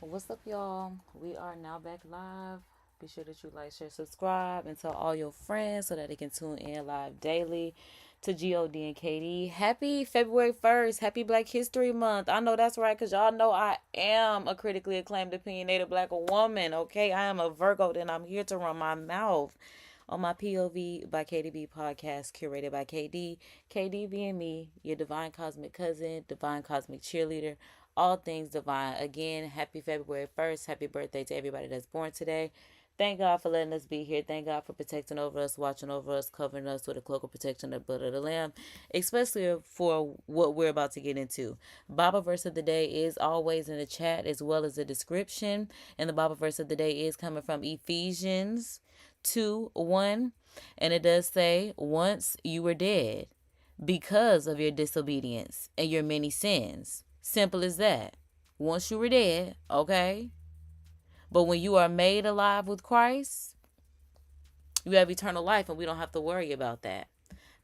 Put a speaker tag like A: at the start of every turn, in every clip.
A: What's up, y'all? We are now back live. Be sure that you like, share, subscribe, and tell all your friends so that they can tune in live daily to God and KD. Happy February 1st. Happy Black History Month. I know that's right because y'all know I am a critically acclaimed, opinionated black woman, okay? I am a Virgo, and I'm here to run my mouth on my POV by KDB podcast, curated by KD. KD being me, your divine cosmic cousin, divine cosmic cheerleader, all things divine. Again, happy February 1st. Happy birthday to everybody that's born today. Thank God for letting us be here. Thank God for protecting over us, watching over us, covering us with a cloak of protection, the blood of the Lamb, especially for what we're about to get into. Bible verse of the day is always in the chat as well as the description. And the Bible verse of the day is coming from Ephesians 2:1. And it does say, once you were dead because of your disobedience and your many sins. Simple as that. Once you were dead, okay? But when you are made alive with Christ, you have eternal life and we don't have to worry about that.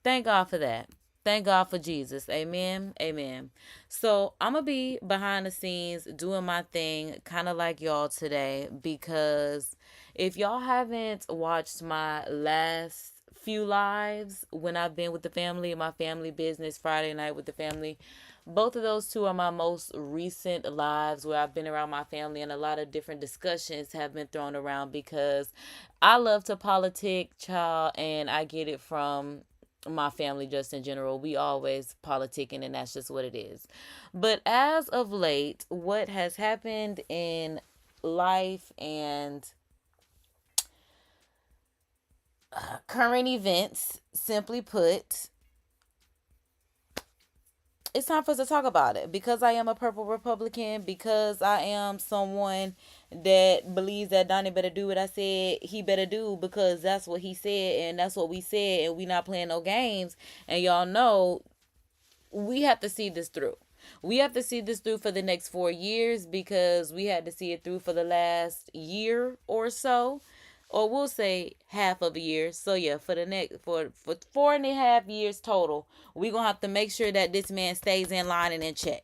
A: Thank God for that. Thank God for Jesus. Amen. Amen. So I'm going to be behind the scenes doing my thing kind of like y'all today, because if y'all haven't watched my last few lives when I've been with the family, my family business, Friday night with the family, both of those two are my most recent lives where I've been around my family, and a lot of different discussions have been thrown around because I love to politic, child, and I get it from my family just in general. We always politicking, and that's just what it is. But as of late, what has happened in life and current events, simply put, it's time for us to talk about it, because I am a purple Republican, because I am someone that believes that Donnie better do what I said he better do, because that's what he said and that's what we said, and we not playing no games. And y'all know we have to see this through. We have to see this through for the next 4 years, because we had to see it through for the last year or so, or we'll say half of a year. So yeah, for the next for 4.5 years total, we're gonna have to make sure that this man stays in line and in check.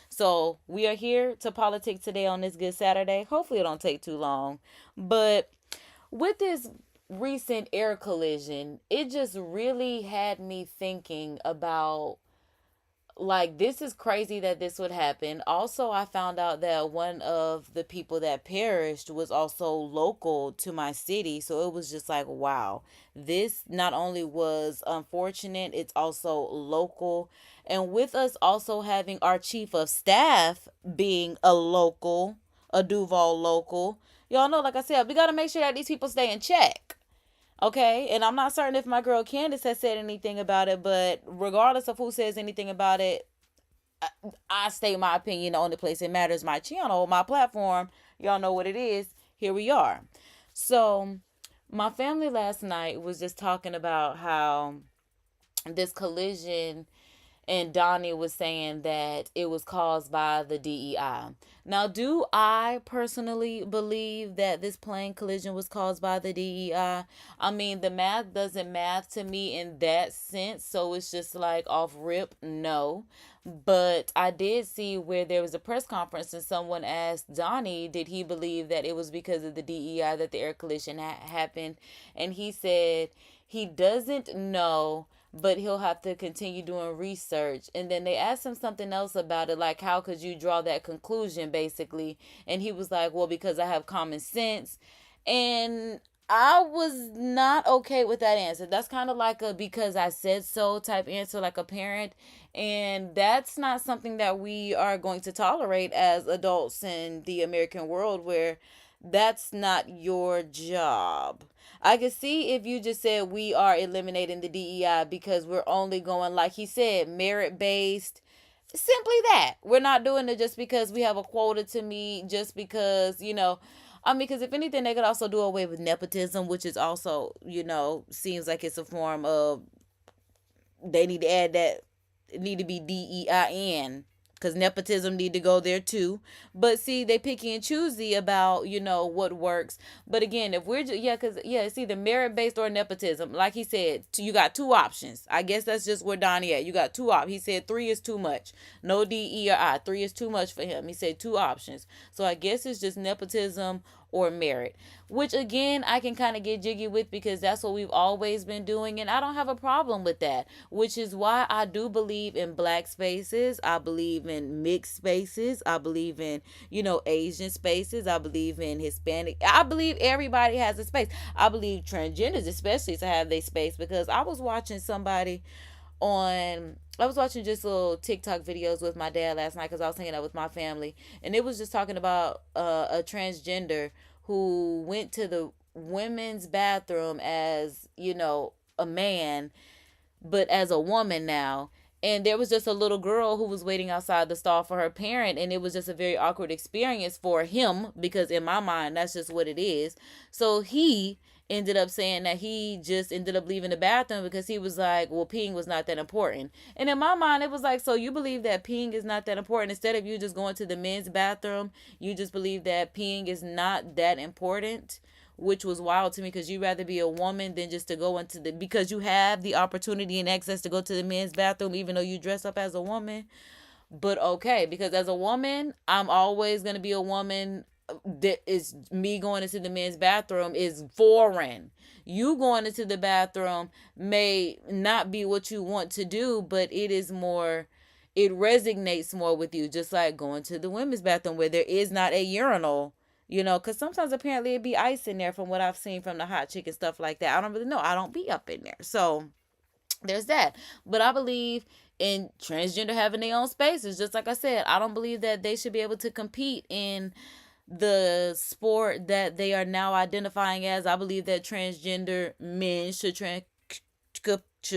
A: So we are here to politic today on this good Saturday. Hopefully it don't take too long. But with this recent air collision, it just really had me thinking about, like, this is crazy that this would happen. Also, I found out that one of the people that perished was also local to my city. So it was just like, wow, this not only was unfortunate, it's also local. And with us also having our chief of staff being a local, a Duval local, y'all know, like I said, we got to make sure that these people stay in check. Okay, and I'm not certain if my girl Candace has said anything about it, but regardless of who says anything about it, I state my opinion. The only place it matters, my channel, my platform. Y'all know what it is. Here we are. So, my family last night was just talking about how this collision, and Donnie was saying that it was caused by the DEI. Now, do I personally believe that this plane collision was caused by the DEI? I mean, the math doesn't math to me in that sense, so it's just like off rip, no. But I did see where there was a press conference and someone asked Donnie, did he believe that it was because of the DEI that the air collision happened? And he said he doesn't know, but he'll have to continue doing research. And then they asked him something else about it, like, how could you draw that conclusion, basically? And he was like, well, because I have common sense. And I was not okay with that answer. That's kind of like a because I said so type answer, like a parent. And that's not something that we are going to tolerate as adults in the American world, where that's not your job. I could see if you just said we are eliminating the DEI because we're only going, like he said, merit based. Simply that. We're not doing it just because we have a quota to meet, just because, I mean, because if anything, they could also do away with nepotism, which is also, seems like it's a form of, they need to add that, it need to be DEIN because nepotism need to go there too. But see, they picky and choosy about, what works. But again, if we're just, because it's either merit based or nepotism. Like he said, you got two options. I guess that's just where Donnie at. You got two options. He said 3 is too much. No D, E, or I. 3 is too much for him. He said 2 options. So I guess it's just nepotism or merit, which again I can kind of get jiggy with, because that's what we've always been doing, and I don't have a problem with that, which is why I do believe in black spaces. I believe in mixed spaces. I believe in, Asian spaces. I believe in Hispanic. I believe everybody has a space. I believe transgenders especially to have their space, because I was watching just little TikTok videos with my dad last night, because I was hanging out with my family, and it was just talking about a transgender who went to the women's bathroom as, a man, but as a woman now. And there was just a little girl who was waiting outside the stall for her parent, and it was just a very awkward experience for him, because in my mind, that's just what it is. So he ended up saying that he just ended up leaving the bathroom because he was like, well, peeing was not that important. And in my mind, it was like, so you believe that peeing is not that important? Instead of you just going to the men's bathroom, you just believe that peeing is not that important? Which was wild to me, because you'd rather be a woman than just to go because you have the opportunity and access to go to the men's bathroom, even though you dress up as a woman. But okay, because as a woman, I'm always going to be a woman. That is me going into the men's bathroom is foreign. You going into the bathroom may not be what you want to do, but it resonates more with you, just like going to the women's bathroom where there is not a urinal. Because sometimes apparently it'd be ice in there from what I've seen from the hot chick and stuff like that. I don't really know. I don't be up in there. So there's that. But I believe in transgender having their own spaces. Just like I said, I don't believe that they should be able to compete in the sport that they are now identifying as. I believe that transgender men should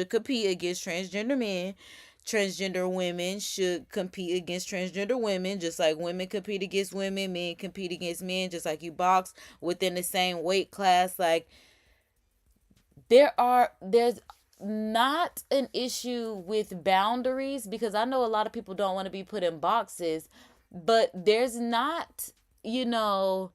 A: compete against transgender men. Transgender women should compete against transgender women, just like women compete against women, men compete against men, just like you box within the same weight class. Like, there's not an issue with boundaries, because I know a lot of people don't want to be put in boxes, but there's not, an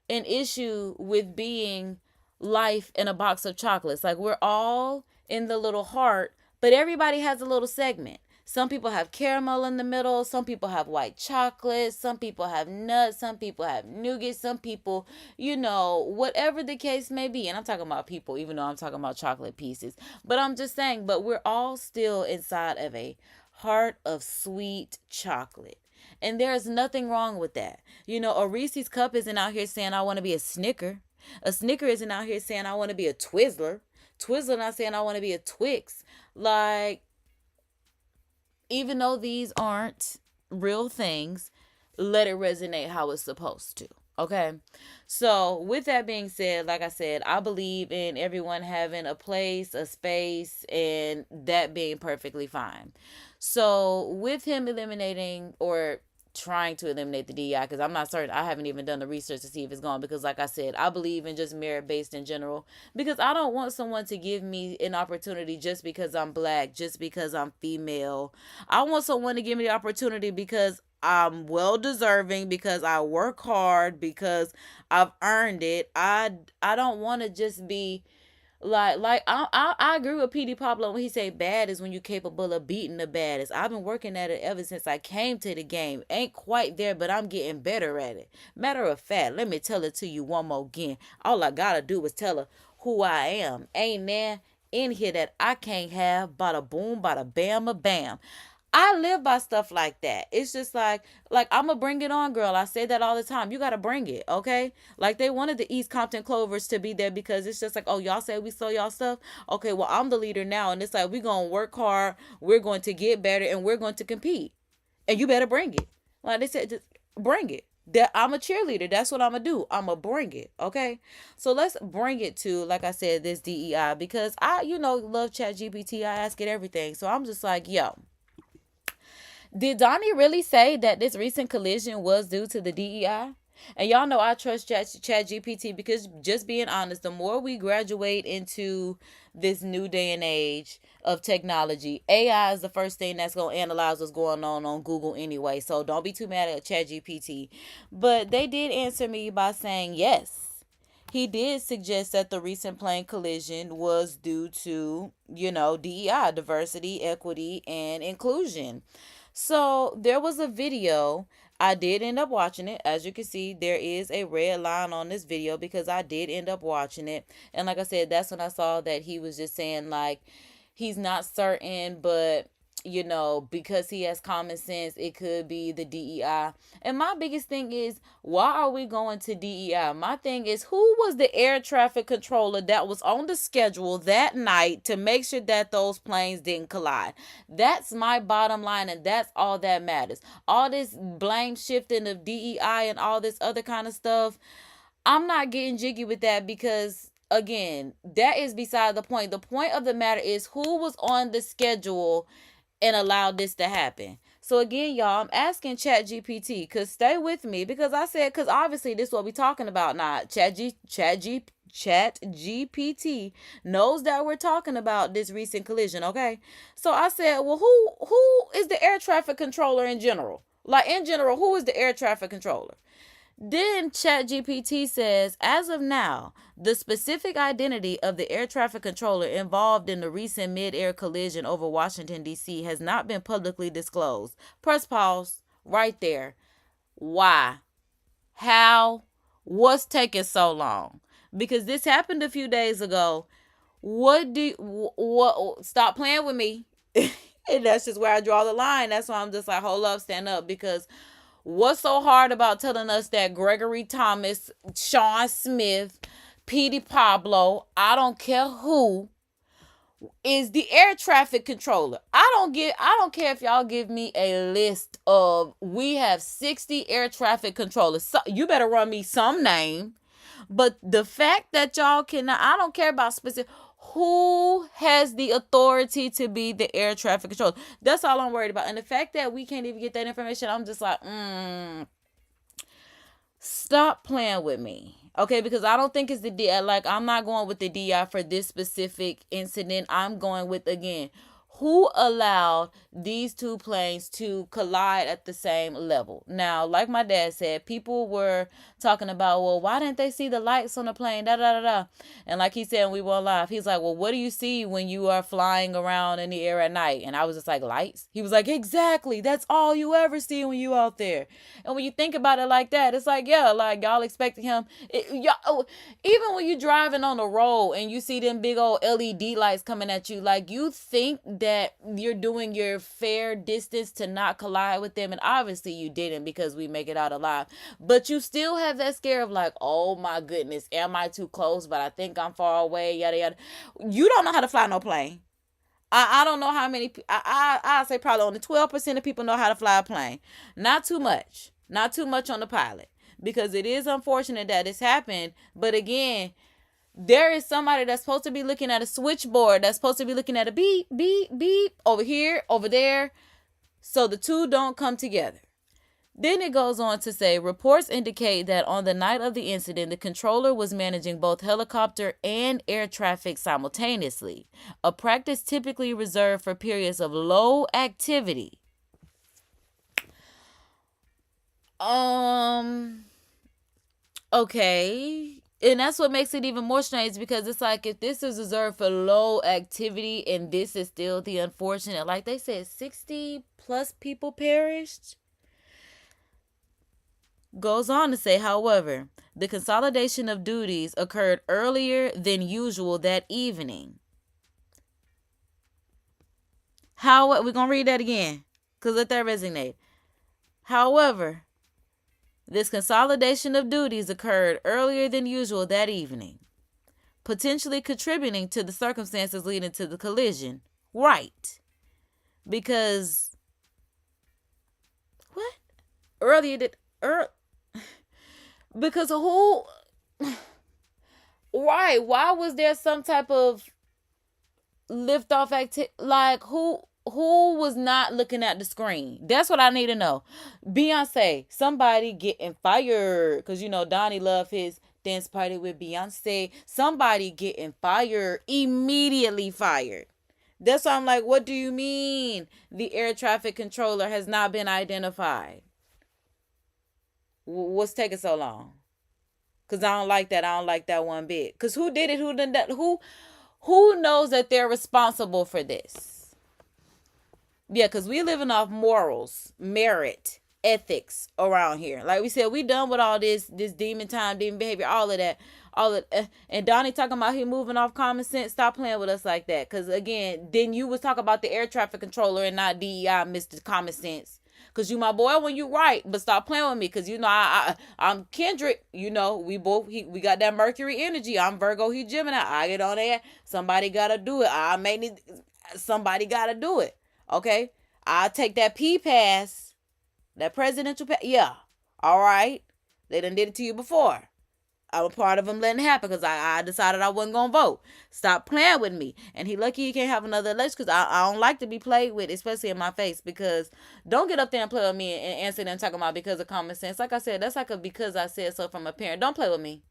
A: issue with being life in a box of chocolates. Like, we're all in the little heart, but everybody has a little segment. Some people have caramel in the middle. Some people have white chocolate. Some people have nuts. Some people have nougat. Some people, whatever the case may be. And I'm talking about people, even though I'm talking about chocolate pieces. But I'm just saying, but we're all still inside of a heart of sweet chocolate. And there's nothing wrong with that. A Reese's cup isn't out here saying, I want to be a Snicker. A Snicker isn't out here saying, I want to be a Twizzler. Twizzler not saying, I want to be a Twix. Like, even though these aren't real things, let it resonate how it's supposed to. Okay. So with that being said, like I said, I believe in everyone having a place, a space, and that being perfectly fine. So with him eliminating or trying to eliminate the DEI, because I'm not certain, I haven't even done the research to see if it's gone, because like I said, I believe in just merit-based in general, because I don't want someone to give me an opportunity just because I'm black, just because I'm female. I want someone to give me the opportunity because I'm well deserving, because I work hard, because I've earned it. I don't want to just be like I agree with PD Pablo when he say bad is when you're capable of beating the baddest. I've been working at it ever since I came to the game. Ain't quite there, but I'm getting better at it. Matter of fact, let me tell it to you one more again. All I gotta do is tell her who I am. Ain't there in here that I can't have. Bada boom, bada bam, a bam. I live by stuff like that. It's just like I'm going to bring it on, girl. I say that all the time. You got to bring it, okay? Like, they wanted the East Compton Clovers to be there because it's just like, oh, y'all say we sell y'all stuff? Okay, well, I'm the leader now. And it's like, we're going to work hard. We're going to get better. And we're going to compete. And you better bring it. Like they said, just bring it. That I'm a cheerleader. That's what I'm going to do. I'm going to bring it, okay? So let's bring it to, like I said, this DEI. Because I, love ChatGPT. I ask it everything. So I'm just like, yo. Did Donnie really say that this recent collision was due to the DEI? And y'all know I trust Chat GPT because, just being honest, the more we graduate into this new day and age of technology, AI is the first thing that's going to analyze what's going on Google anyway. So don't be too mad at Chat GPT. But they did answer me by saying yes. He did suggest that the recent plane collision was due to, DEI, diversity, equity, and inclusion. So there was a video. I did end up watching it. As you can see, there is a red line on this video because I did end up watching it. And like I said, that's when I saw that he was just saying, like, he's not certain, but because he has common sense, it could be the DEI. And my biggest thing is, why are we going to DEI? My thing is, who was the air traffic controller that was on the schedule that night to make sure that those planes didn't collide? That's my bottom line, and that's all that matters. All this blame shifting of DEI and all this other kind of stuff, I'm not getting jiggy with that because, again, that is beside the point. The point of the matter is who was on the schedule and allowed this to happen. So again, y'all, I'm asking Chat GPT, because stay with me, because obviously this is what we're talking about now. Chat GPT knows that we're talking about this recent collision, okay? So I said, well, who is the air traffic controller in general? Like, in general, who is the air traffic controller? Then ChatGPT says, as of now, the specific identity of the air traffic controller involved in the recent mid-air collision over Washington, D.C. has not been publicly disclosed. Press pause right there. Why? How? What's taking so long? Because this happened a few days ago. Stop playing with me. And that's just where I draw the line. That's why I'm just like, hold up, stand up, because what's so hard about telling us that Gregory Thomas, Sean Smith, Petey Pablo, I don't care who, is the air traffic controller? I don't care if y'all give me a list of, we have 60 air traffic controllers. So you better run me some name. But the fact that y'all cannot, I don't care about specific, who has the authority to be the air traffic controller? That's all I'm worried about. And the fact that we can't even get that information, I'm just like, stop playing with me. Okay, because I don't think it's the DI. Like, I'm not going with the DI for this specific incident. I'm going with, again, who allowed these two planes to collide at the same level? Now, like my dad said, people were talking about, well, why didn't they see the lights on the plane? Da da da da. And like he said, when we were live, he's like, well, what do you see when you are flying around in the air at night? And I was just like, lights. He was like, exactly. That's all you ever see when you out there. And when you think about it like that, it's like, yeah, like y'all expecting him. Even when you're driving on the road and you see them big old LED lights coming at you, like, you think that you're doing your fair distance to not collide with them, and obviously you didn't, because we make it out alive, but you still have that scare of like, oh my goodness, am I too close? But I think I'm far away, yada yada. You don't know how to fly no plane. I don't know how many. I say probably only 12% of people know how to fly a plane. Not too much on the pilot, because it is unfortunate that it's happened. But again, there is somebody that's supposed to be looking at a switchboard, that's supposed to be looking at a beep, beep, beep, over here, over there, so the two don't come together. Then it goes on to say, reports indicate that on the night of the incident, the controller was managing both helicopter and air traffic simultaneously, a practice typically reserved for periods of low activity. Okay. And that's what makes it even more strange, because it's like, if this is reserved for low activity and this is still the unfortunate, like they said, 60 plus people perished. Goes on to say, however, the consolidation of duties occurred earlier than usual that evening. We're going to read that again, because let that resonate. However, this consolidation of duties occurred earlier than usual that evening, potentially contributing to the circumstances leading to the collision. Right. Because, what? Because who? Right. Why was there some type of liftoff activity? Like, who who was not looking at the screen? That's what I need to know. Beyonce, somebody getting fired. Because, you know, Donnie loved his dance party with Beyonce. Somebody getting fired. Immediately fired. That's why I'm like, what do you mean the air traffic controller has not been identified? What's taking so long? Because I don't like that. I don't like that one bit. Because who did it? Who done that? Who knows that they're responsible for this? Yeah, because we living off morals, merit, ethics around here. Like we said, we done with all this demon time, demon behavior, all of that. And Donnie talking about he moving off common sense. Stop playing with us like that. Because again, then you was talking about the air traffic controller and not DEI, Mr. Common Sense. Because you my boy when you right, but stop playing with me. Because, you know, I'm Kendrick. You know, we got that Mercury energy. I'm Virgo, he Gemini. I get on there. Somebody got to do it. Somebody got to do it. Okay? I'll take that P-pass. That presidential pass. Yeah. All right. They done did it to you before. I'm a part of them letting it happen because I decided I wasn't going to vote. Stop playing with me. And he lucky he can't have another election because I don't like to be played with, especially in my face. Because don't get up there and play with me and answer them talking about because of common sense. Like I said, that's like a because I said so from a parent. Don't play with me.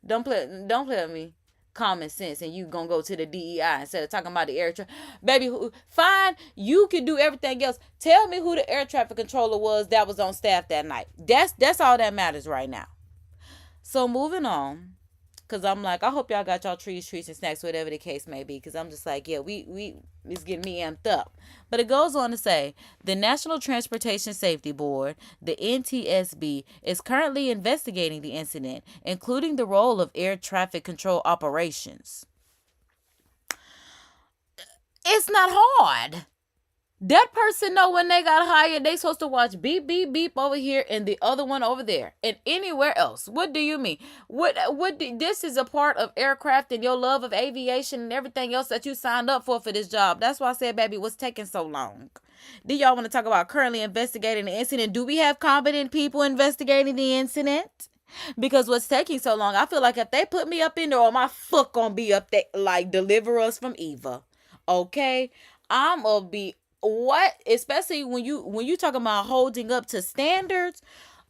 A: Don't play with me. Common sense, and you gonna go to the DEI instead of talking about the air traffic. Baby, fine, you can do everything else. Tell me who the air traffic controller was that was on staff that night. That's all that matters right now. So moving on, because I'm like, I hope y'all got y'all treats, and snacks, whatever the case may be, because I'm just like, yeah, it's getting me amped up. But it goes on to say, the National Transportation Safety Board, the NTSB, is currently investigating the incident, including the role of air traffic control operations. It's not hard. That person know when they got hired, they supposed to watch beep, beep, beep over here and the other one over there and anywhere else. What do you mean? This is a part of aircraft and your love of aviation and everything else that you signed up for this job. That's why I said, baby, what's taking so long? Do y'all want to talk about currently investigating the incident? Do we have competent people investigating the incident? Because what's taking so long, I feel like if they put me up in there, or my foot gonna be up there, like deliver us from Eva. Okay? I'm gonna be what, especially when you talking about holding up to standards,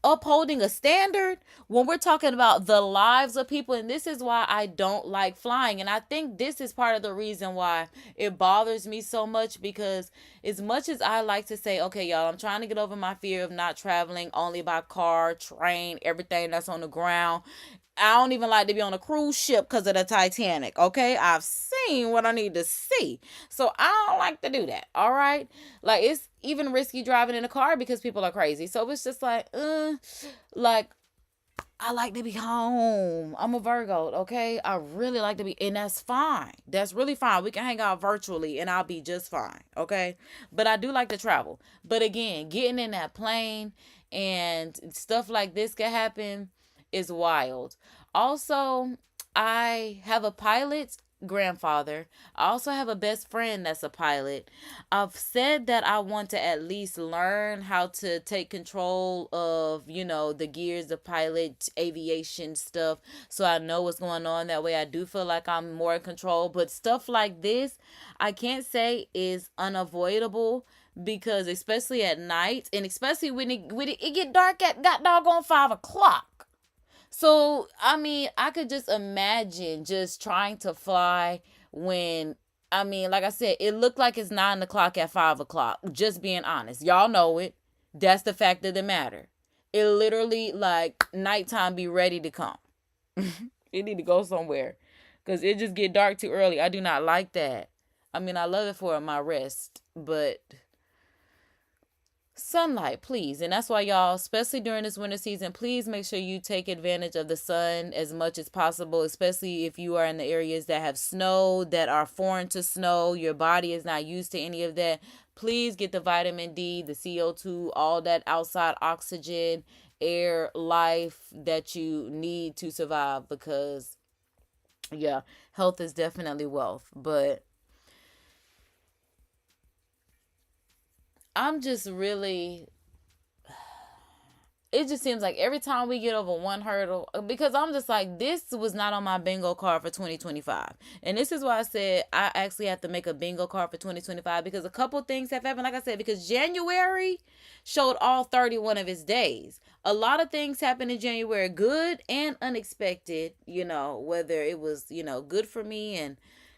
A: upholding a standard, when we're talking about the lives of people. And this is why I don't like flying, and I think this is part of the reason why it bothers me so much, because as much as I like to say, okay, y'all, I'm trying to get over my fear of not traveling only by car, train, everything that's on the ground. I don't even like to be on a cruise ship because of the Titanic, okay? I've seen what I need to see. So I don't like to do that, all right? Like, it's even risky driving in a car because people are crazy. So it's just like, like, I like to be home. I'm a Virgo, okay? I really like to be, and that's fine. That's really fine. We can hang out virtually and I'll be just fine, okay? But I do like to travel. But again, getting in that plane and stuff like this can happen is wild. Also, I have a pilot's grandfather. I also have a best friend that's a pilot. I've said that I want to at least learn how to take control of, the gears, the pilot, aviation stuff, so I know what's going on. That way I do feel like I'm more in control. But stuff like this, I can't say is unavoidable, because especially at night, and especially when it get dark at doggone 5 o'clock. So, I mean, I could just imagine just trying to fly when, like I said, it looked like it's 9 o'clock at 5 o'clock. Just being honest. Y'all know it. That's the fact of the matter. It literally, like, nighttime be ready to come. It need to go somewhere. Because it just get dark too early. I do not like that. I love it for my rest. But sunlight, please. And that's why y'all, especially during this winter season, please make sure you take advantage of the sun as much as possible, especially if you are in the areas that have snow, that are foreign to snow. Your body is not used to any of that. Please get the vitamin D, the CO2, all that outside oxygen, air, life that you need to survive, because yeah, health is definitely wealth. But I'm just really, it just seems like every time we get over one hurdle, because I'm just like, this was not on my bingo card for 2025. And this is why I said I actually have to make a bingo card for 2025, because a couple things have happened. Like I said, because January showed all 31 of its days. A lot of things happened in January, good and unexpected, whether it was, good for me, and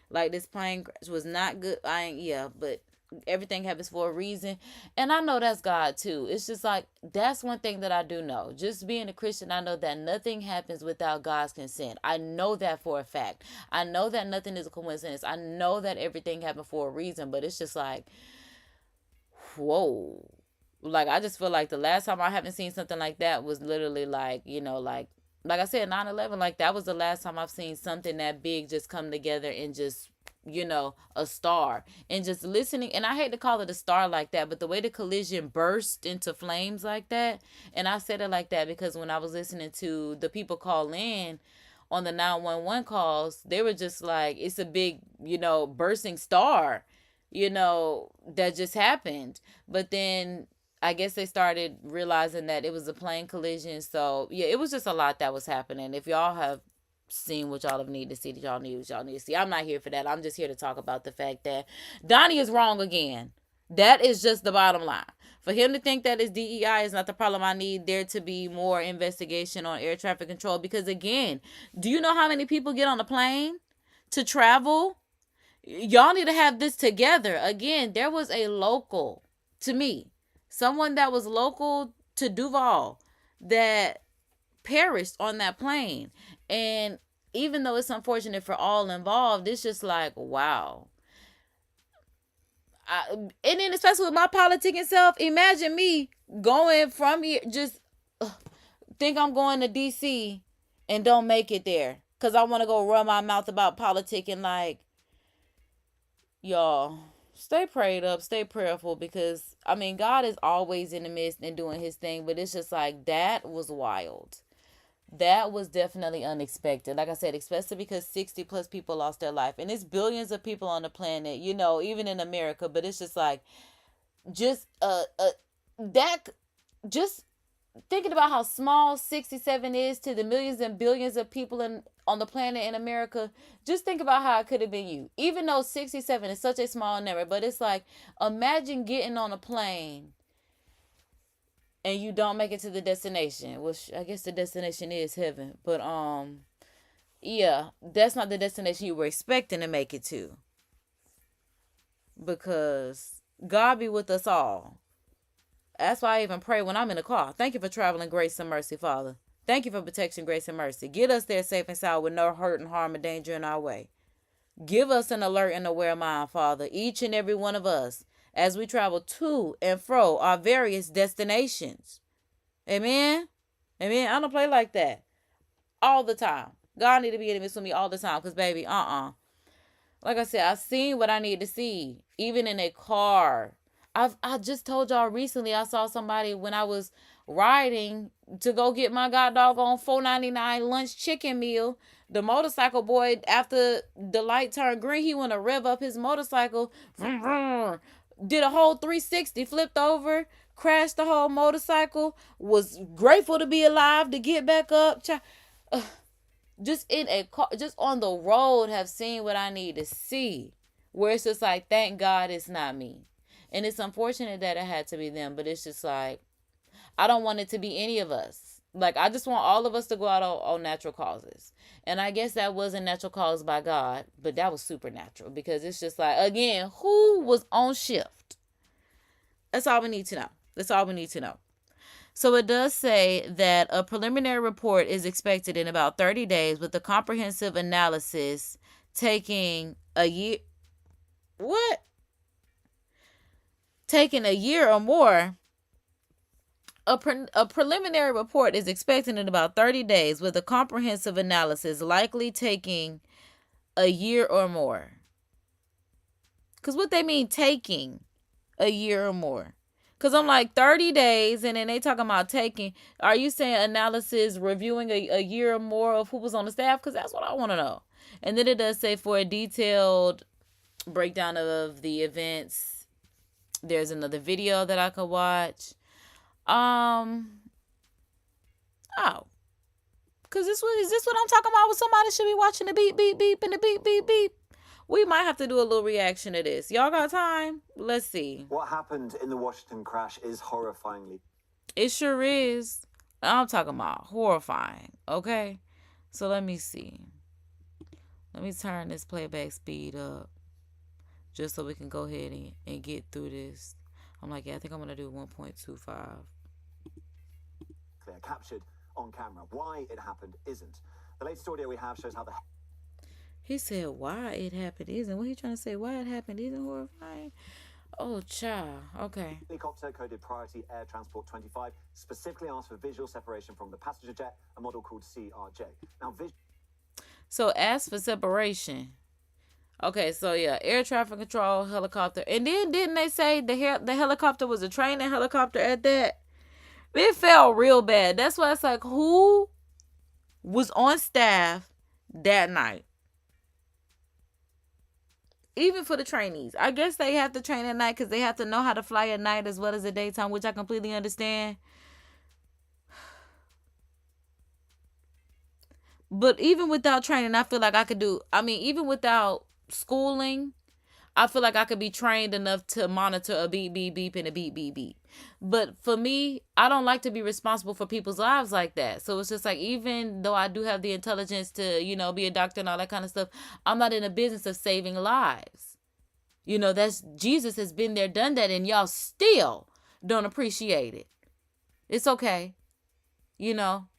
A: like this plane crash was not good. But everything happens for a reason. And I know that's God too. It's just like, that's one thing that I do know. Just being a Christian, I know that nothing happens without God's consent. I know that for a fact. I know that nothing is a coincidence. I know that everything happened for a reason, but it's just like, whoa. Like, I just feel like the last time I haven't seen something like that was literally like, like I said, 9/11, like that was the last time I've seen something that big just come together and just, a star, and just listening. And I hate to call it a star like that, but the way the collision burst into flames like that, and I said it like that because when I was listening to the people call in on the 911 calls, they were just like, it's a big, bursting star, that just happened. But then I guess they started realizing that it was a plane collision. So yeah, it was just a lot that was happening. If y'all have seen what y'all have need to see, that y'all need to see, I'm not here for that. I'm just here to talk about the fact that Donnie is wrong again. That is just the bottom line. For him to think that his DEI is not the problem, I need there to be more investigation on air traffic control. Because again, do you know how many people get on a plane to travel? Y'all need to have this together. Again, there was a local, to me, someone that was local to Duval that perished on that plane. And even though it's unfortunate for all involved, it's just like, wow. And then especially with my politicking self, imagine me going from here, just think I'm going to DC and don't make it there because I want to go run my mouth about politicking. Like, y'all, stay prayed up, stay prayerful, because God is always in the midst and doing his thing, but it's just like, that was wild. That was definitely unexpected. Like I said, especially because 60 plus people lost their life, and it's billions of people on the planet, even in America. But it's just like, just that, just thinking about how small 67 is to the millions and billions of people on the planet in America. Just think about how it could have been you, even though 67 is such a small number. But it's like, imagine getting on a plane and you don't make it to the destination, which I guess the destination is heaven. But yeah, that's not the destination you were expecting to make it to. Because God be with us all. That's why I even pray when I'm in the car. Thank you for traveling grace and mercy, Father. Thank you for protection, grace, and mercy. Get us there safe and sound with no hurt and harm and danger in our way. Give us an alert and aware mind, Father, each and every one of us, as we travel to and fro our various destinations. Amen? Amen? I don't play like that all the time. God need to be in the midst with me all the time, because, baby, like I said, I've seen what I need to see, even in a car. I just told y'all recently, I saw somebody when I was riding to go get my god doggone $4.99 lunch chicken meal. The motorcycle boy, after the light turned green, he went to rev up his motorcycle, vroom, vroom, did a whole 360, flipped over, crashed the whole motorcycle, was grateful to be alive to get back up. Just in a car, just on the road, have seen what I need to see, where it's just like, thank God it's not me. And it's unfortunate that it had to be them, but it's just like, I don't want it to be any of us. Like, I just want all of us to go out on natural causes. And I guess that wasn't natural cause by God, but that was supernatural, because it's just like, again, who was on shift? That's all we need to know. That's all we need to know. So it does say that a preliminary report is expected in about 30 days, with a comprehensive analysis taking a year. What? Taking a year or more. A preliminary report is expected in about 30 days, with a comprehensive analysis likely taking a year or more. Because what they mean taking a year or more? Because I'm like, 30 days, and then they talking about taking. Are you saying analysis reviewing a year or more of who was on the staff? Because that's what I want to know. And then it does say, for a detailed breakdown of the events, there's another video that I could watch. Oh. Because is this what I'm talking about? When somebody should be watching the beep, beep, beep, and the beep, beep, beep. We might have to do a little reaction to this. Y'all got time? Let's see.
B: What happened in the Washington crash is horrifyingly.
A: It sure is. I'm talking about horrifying. Okay? So let me see. Let me turn this playback speed up. Just so we can go ahead and get through this. I'm like, yeah, I think I'm going to do 1.25.
B: Clear, captured on camera. Why it happened isn't. The latest audio we have shows how the...
A: He said, why it happened isn't. What he trying to say? Why it happened isn't horrifying? Oh, child. Okay.
B: Helicopter coded Priority Air Transport 25 specifically asked for visual separation from the passenger jet, a model called CRJ. Now,
A: so ask for separation. Okay, so yeah, air traffic control helicopter. And then didn't they say the helicopter was a training helicopter at that? It felt real bad. That's why it's like, who was on staff that night? Even for the trainees. I guess they have to train at night because they have to know how to fly at night as well as the daytime, which I completely understand. But even without training, I feel like I could do, even without schooling, I feel like I could be trained enough to monitor a beep, beep, beep, and a beep, beep, beep. But for me, I don't like to be responsible for people's lives like that. So it's just like, even though I do have the intelligence to, be a doctor and all that kind of stuff, I'm not in the business of saving lives. That's Jesus has been there, done that, and y'all still don't appreciate it. It's okay.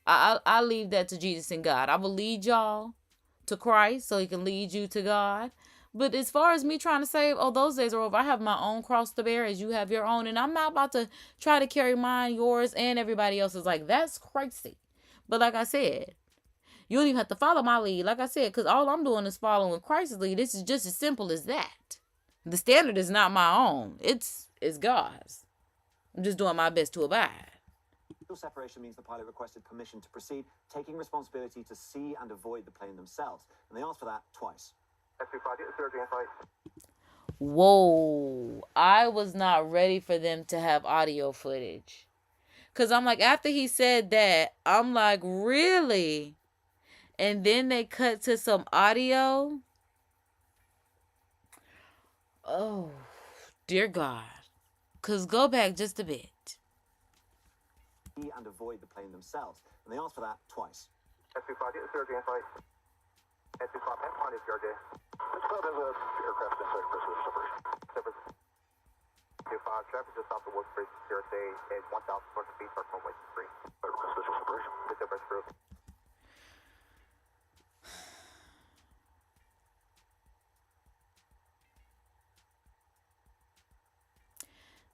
A: I leave that to Jesus and God. I will lead y'all to Christ so he can lead you to God. But as far as me trying to save, those days are over. I have my own cross to bear as you have your own. And I'm not about to try to carry mine, yours, and everybody else's. Like, that's crazy. But like I said, you don't even have to follow my lead. Like I said, because all I'm doing is following Christ's lead. This is just as simple as that. The standard is not my own. It's God's. I'm just doing my best to abide.
B: Separation means the pilot requested permission to proceed, taking responsibility to see and avoid the plane themselves. And they asked for that twice.
A: Whoa, I was not ready for them to have audio footage. Because I'm like, after he said that, I'm like, really? And then they cut to some audio? Oh, dear God. Because go back just a bit.
B: And avoid the plane themselves. And they asked for that twice.
C: Traffic just off the workspace here today at 1,000 feet, start runway 3. Special separation.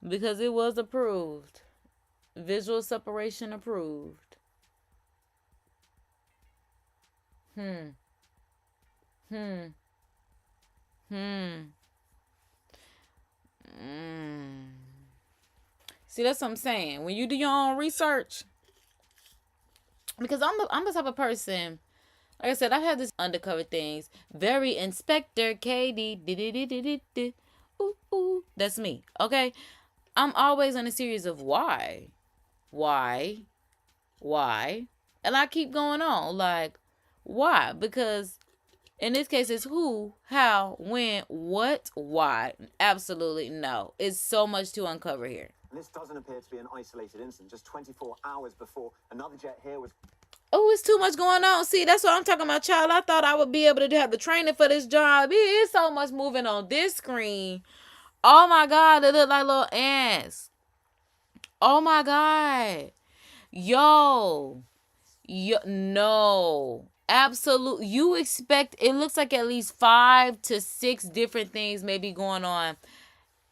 A: Because it was approved. Visual separation approved. See, that's what I'm saying. When you do your own research, because I'm the type of person, like I said, I've had this undercover things. Very Inspector KD. Ooh, that's me. Okay, I'm always on a series of why, and I keep going on like why, because in this case, it's who, how, when, what, why. Absolutely no. It's so much to uncover here.
B: And this doesn't appear to be an isolated incident. Just 24 hours before, another jet here was...
A: Oh, it's too much going on. See, that's what I'm talking about, child. I thought I would be able to have the training for this job. It is so much moving on this screen. Oh, my God. They look like little ants. Oh, my God. Yo, no. Absolutely. You expect, it looks like at least 5 to 6 different things may be going on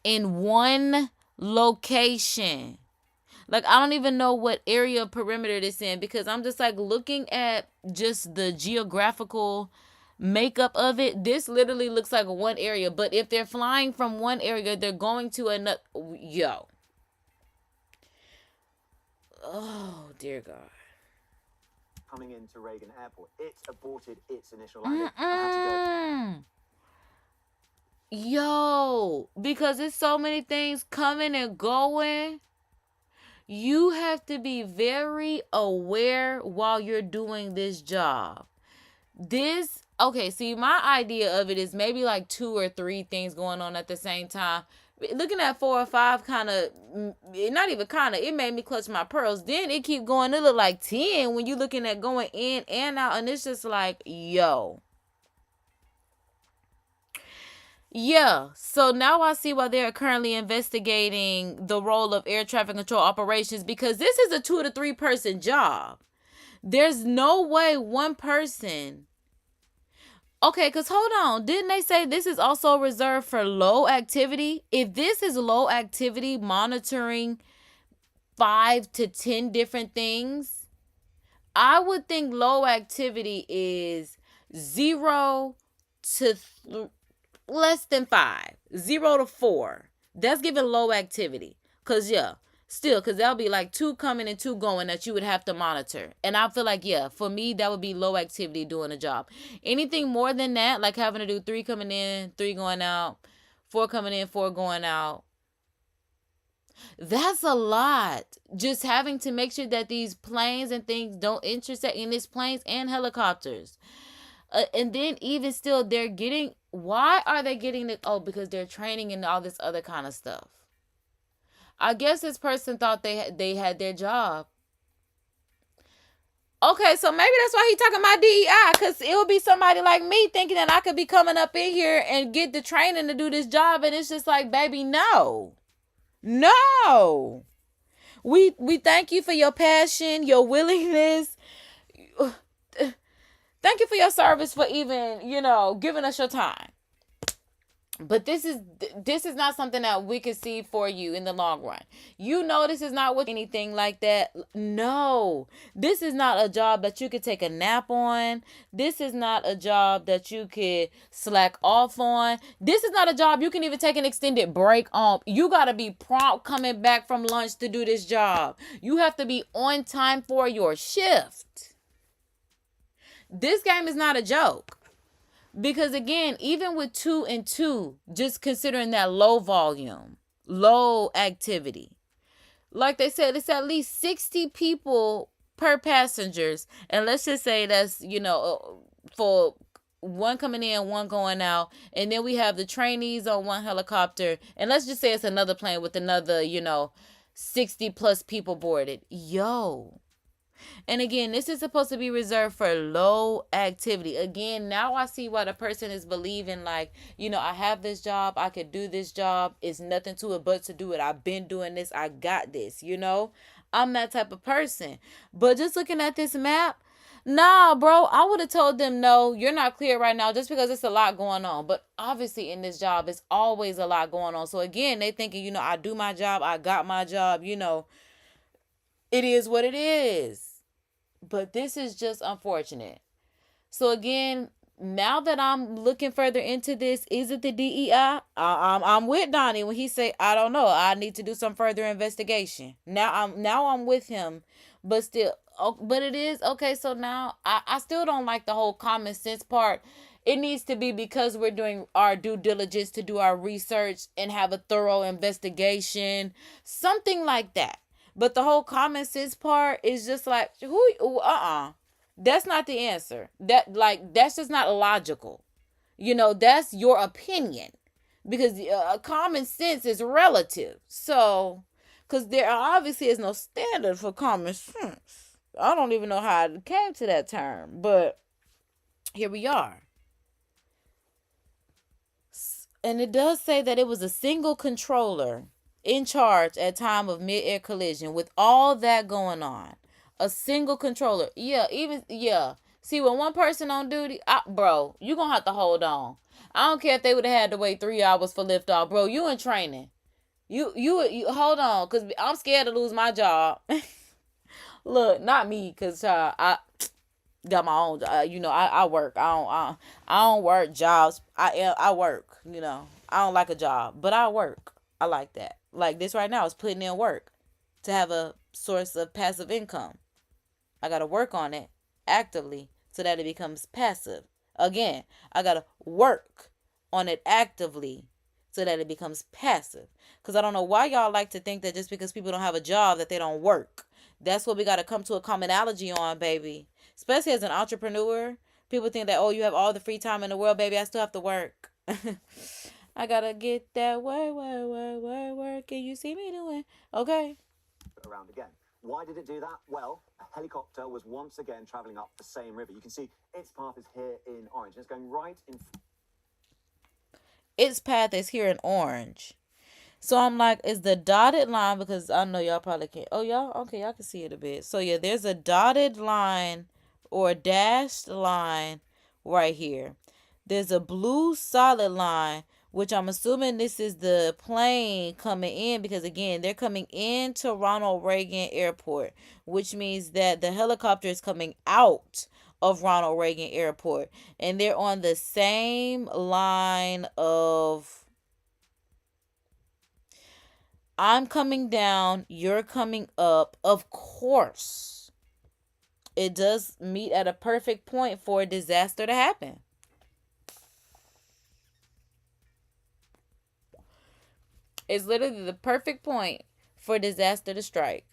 A: in one location. Like, I don't even know what area of perimeter this in, because I'm just like looking at just the geographical makeup of it. This literally looks like one area, but if they're flying from one area, they're going to another. Yo. Oh, dear God.
B: Coming into Reagan Airport, it aborted its initial landing and had to go.
A: Yo, because there's so many things coming and going. You have to be very aware while you're doing this job. Okay, see, my idea of it is maybe like 2 or 3 things going on at the same time. Looking at 4 or 5 kind of, not even kind of, it made me clutch my pearls. Then it keep going, it look like 10 when you looking at going in and out, and it's just like, yo. Yeah, so now I see why they're currently investigating the role of air traffic control operations, because this is a 2 to 3 person job. There's no way one person. Okay, because hold on. Didn't they say this is also reserved for low activity? If this is low activity, monitoring 5 to 10 different things, I would think low activity is 0 to less than 5, 0 to 4. That's giving low activity. Because, because that'll be like 2 coming and 2 going that you would have to monitor. And I feel like, for me, that would be low activity doing a job. Anything more than that, like having to do 3 coming in, 3 going out, 4 coming in, 4 going out, that's a lot. Just having to make sure that these planes and things don't intersect, in these planes and helicopters. And then even still, why are they getting it? Oh, because they're training and all this other kind of stuff. I guess this person thought they had their job. Okay, so maybe that's why he talking about DEI, because it would be somebody like me thinking that I could be coming up in here and get the training to do this job, and it's just like, baby, no. We thank you for your passion, your willingness. Thank you for your service, for even, giving us your time. But this is not something that we can see for you in the long run. This is not what anything like that. No, this is not a job that you could take a nap on. This is not a job that you could slack off on. This is not a job you can even take an extended break on. You got to be prompt coming back from lunch to do this job. You have to be on time for your shift. This game is not a joke. Because again, even with 2 and 2, just considering that low volume, low activity, like they said, it's at least 60 people per passengers. And let's just say that's, for 1 coming in, 1 going out. And then we have the trainees on 1 helicopter. And let's just say it's another plane with another, 60 plus people boarded. And again, this is supposed to be reserved for low activity. Again, now I see why the person is believing like, I have this job. I could do this job. It's nothing to it but to do it. I've been doing this. I got this, I'm that type of person. But just looking at this map, nah, bro, I would have told them, no, you're not clear right now just because it's a lot going on. But obviously in this job, it's always a lot going on. So again, they thinking, I do my job. I got my job, it is what it is. But this is just unfortunate. So again, now that I'm looking further into this, is it the DEI? I'm with Donnie when he say, I don't know. I need to do some further investigation. Now I'm with him, but still, but it is okay. So now I still don't like the whole common sense part. It needs to be because we're doing our due diligence to do our research and have a thorough investigation, something like that. But the whole common sense part is just like, that's not the answer. That's just not logical. That's your opinion. Because common sense is relative. So, because there obviously is no standard for common sense. I don't even know how it came to that term. But here we are. And it does say that it was a single controller in charge at time of mid-air collision with all that going on. A single controller. See, when one person on duty, bro, you gonna have to hold on. I don't care if they would have had to wait 3 hours for liftoff. Bro, you in training. You hold on, because I'm scared to lose my job. Look, not me, because I got my own, I work. I don't work jobs. I work, I don't like a job, but I work. I like that. Like this right now is putting in work to have a source of passive income. I got to work on it actively so that it becomes passive. Again, I got to work on it actively so that it becomes passive. Because I don't know why y'all like to think that just because people don't have a job that they don't work. That's what we got to come to a commonality on, baby. Especially as an entrepreneur. People think that, oh, you have all the free time in the world, baby. I still have to work. I got to get that work. Can you see me doing? Okay.
B: Around again. Why did it do that? Well, a helicopter was once again traveling up the same river. You can see its path is here in orange. It's going right in.
A: Its path is here in orange. So I'm like, is the dotted line, because I know y'all probably can't. Oh, y'all? Okay, y'all can see it a bit. So yeah, there's a dotted line or a dashed line right here. There's a blue solid line, which I'm assuming this is the plane coming in, because again, they're coming into Ronald Reagan Airport, which means that the helicopter is coming out of Ronald Reagan Airport, and they're on the same line of I'm coming down, you're coming up. Of course, it does meet at a perfect point for a disaster to happen. It's literally the perfect point for disaster to strike.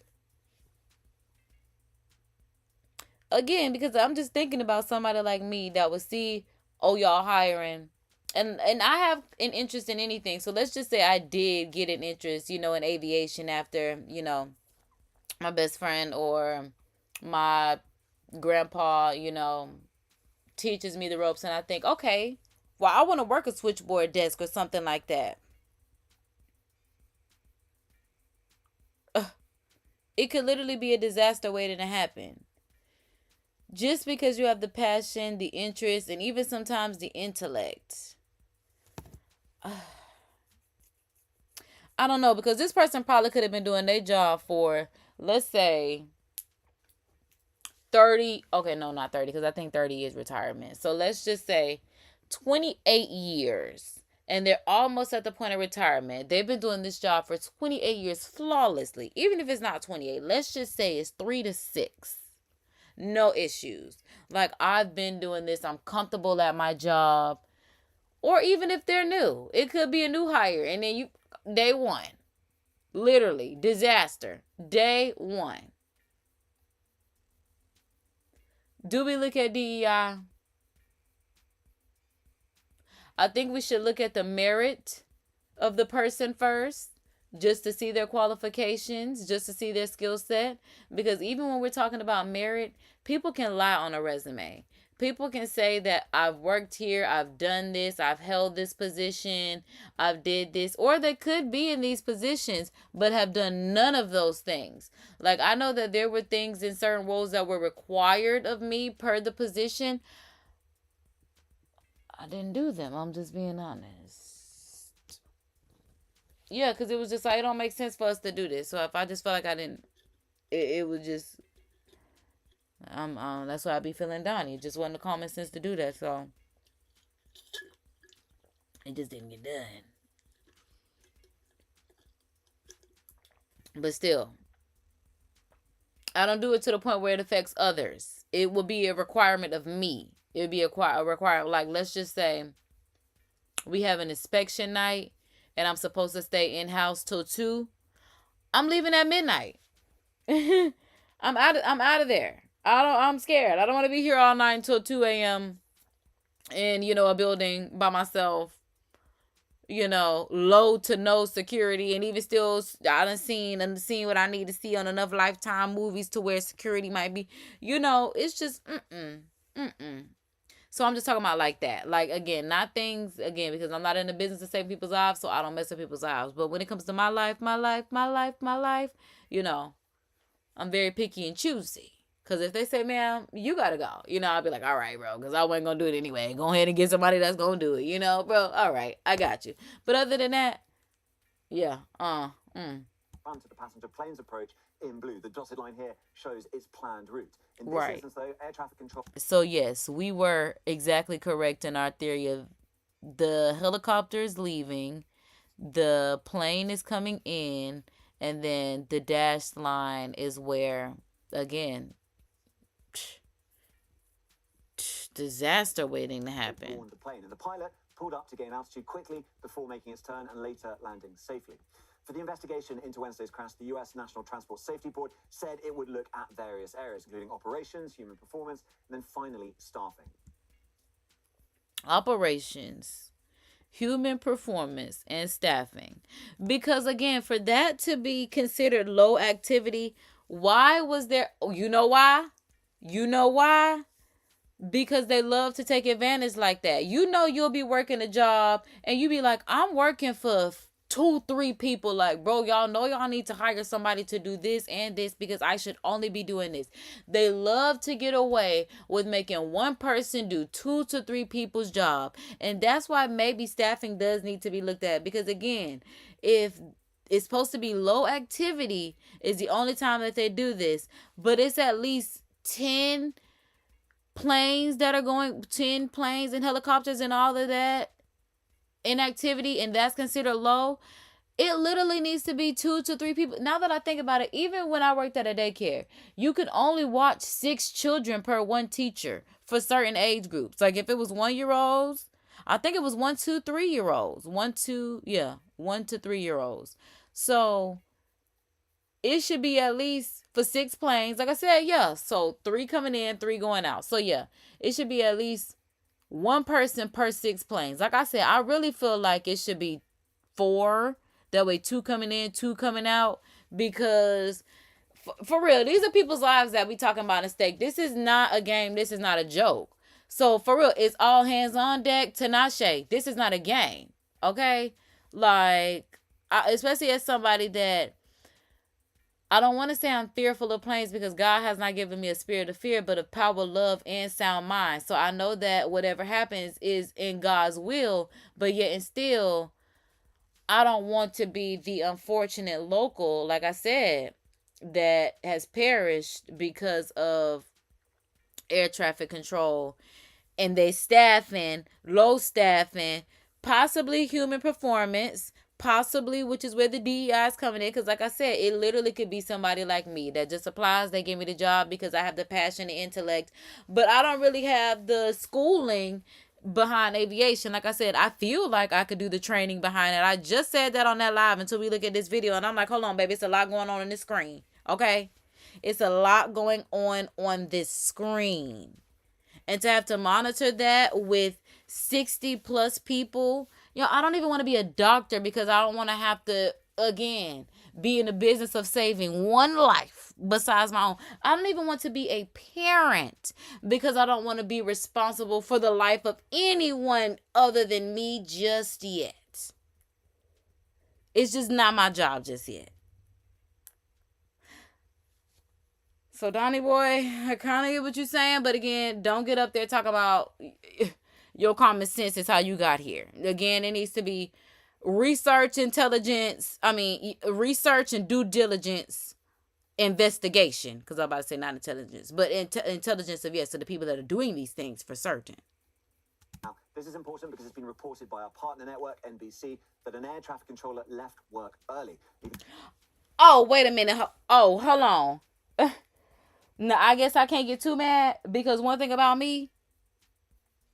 A: Again, because I'm just thinking about somebody like me that would see, oh, y'all hiring. And I have an interest in anything. So let's just say I did get an interest, in aviation after, my best friend or my grandpa, teaches me the ropes. And I think, okay, well, I want to work a switchboard desk or something like that. It could literally be a disaster waiting to happen. Just because you have the passion, the interest, and even sometimes the intellect. I don't know, because this person probably could have been doing their job for, let's say, 30. Okay, no, not 30, because I think 30 is retirement. So let's just say 28 years. And they're almost at the point of retirement. They've been doing this job for 28 years flawlessly. Even if it's not 28, let's just say it's 3 to 6. No issues. Like, I've been doing this. I'm comfortable at my job. Or even if they're new. It could be a new hire. And then day one. Literally. Disaster. Day one. Do we look at DEI? I think we should look at the merit of the person first, just to see their qualifications, just to see their skill set. Because even when we're talking about merit, people can lie on a resume. People can say that I've worked here, I've done this, I've held this position, I've did this. Or they could be in these positions, but have done none of those things. Like, I know that there were things in certain roles that were required of me per the position. I didn't do them. I'm just being honest. Yeah, because it was just like, it don't make sense for us to do this. So if I just felt like I didn't, it would just, that's why I be feeling Donnie. It just wasn't the common sense to do that. So it just didn't get done. But still, I don't do it to the point where it affects others. It will be a requirement of me. It would be a requirement. Like, let's just say we have an inspection night and I'm supposed to stay in-house till 2. I'm leaving at midnight. I'm out of there. I'm scared. I don't want to be here all night until 2 a.m. in, a building by myself. Low to no security. And even still, I done seen what I need to see on enough Lifetime movies to where security might be, it's just, So I'm just talking about like that. Like, again, not things, because I'm not in the business to save people's lives, so I don't mess with people's lives. But when it comes to my life, I'm very picky and choosy. Because if they say, ma'am, you got to go, I'll be like, all right, bro, because I wasn't going to do it anyway. Go ahead and get somebody that's going to do it, bro. All right, I got you. But other than that, yeah,
B: To the passenger planes approach in blue. The dotted line here shows its planned route. In this instance, though, air traffic control.
A: So, yes, we were exactly correct in our theory of the helicopter's leaving, the plane is coming in, and then the dashed line is where, again, disaster waiting to happen.
B: Warned the plane, and the pilot pulled up to gain altitude quickly before making its turn and later landing safely. For the investigation into Wednesday's crash, the U.S. National Transport Safety Board said it would look at various areas, including operations, human performance, and then finally staffing.
A: Operations, human performance, and staffing. Because again, for that to be considered low activity, why was there, you know why? You know why? Because they love to take advantage like that. You know, you'll be working a job and you be like, I'm working for 2-3 people. Like, bro, y'all know y'all need to hire somebody to do this and this because I should only be doing this. They love to get away with making one person do 2 to 3 people's job. And that's why maybe staffing does need to be looked at. Because again, if it's supposed to be low activity is the only time that they do this, but it's at least 10 planes that are going, 10 planes and helicopters and all of that in activity, and that's considered low. It literally needs to be 2 to 3 people. Now that I think about it, even when I worked at a daycare, you could only watch 6 children per one teacher for certain age groups. Like if it was 1-year-olds, I think it was 1 to 3-year-olds, 1 to 3-year-olds. So it should be at least for 6 planes. Like I said, yeah. So 3 coming in, 3 going out. So yeah, it should be at least 1 person per 6 planes. Like I said, I really feel like it should be 4. That way 2 coming in, 2 coming out. Because for real, these are people's lives that we talking about at stake. This is not a game. This is not a joke. So for real, it's all hands on deck. Tinashe, this is not a game. Okay? Like, especially as somebody that, I don't want to say I'm fearful of planes because God has not given me a spirit of fear, but of power, love, and sound mind. So I know that whatever happens is in God's will, but yet and still, I don't want to be the unfortunate local, like I said, that has perished because of air traffic control and they staffing, low staffing, possibly human performance, possibly, which is where the DEI is coming in. Because like I said, it literally could be somebody like me that just applies. They give me the job because I have the passion and intellect. But I don't really have the schooling behind aviation. Like I said, I feel like I could do the training behind it. I just said that on that live until we look at this video. And I'm like, hold on, baby. It's a lot going on this screen. Okay? It's a lot going on this screen. And to have to monitor that with 60 plus people, I don't even want to be a doctor because I don't want to have to, again, be in the business of saving one life besides my own. I don't even want to be a parent because I don't want to be responsible for the life of anyone other than me just yet. It's just not my job just yet. So, Donnie boy, I kind of get what you're saying, but again, don't get up there talking about your common sense is how you got here. Again, it needs to be research and due diligence investigation. Because I'm about to say not intelligence, but intelligence of, yes, to the people that are doing these things for certain.
B: Now, this is important because it's been reported by our partner network, NBC, that an air traffic controller left work early.
A: Oh, wait a minute. Oh, hold on. No, I guess I can't get too mad because one thing about me,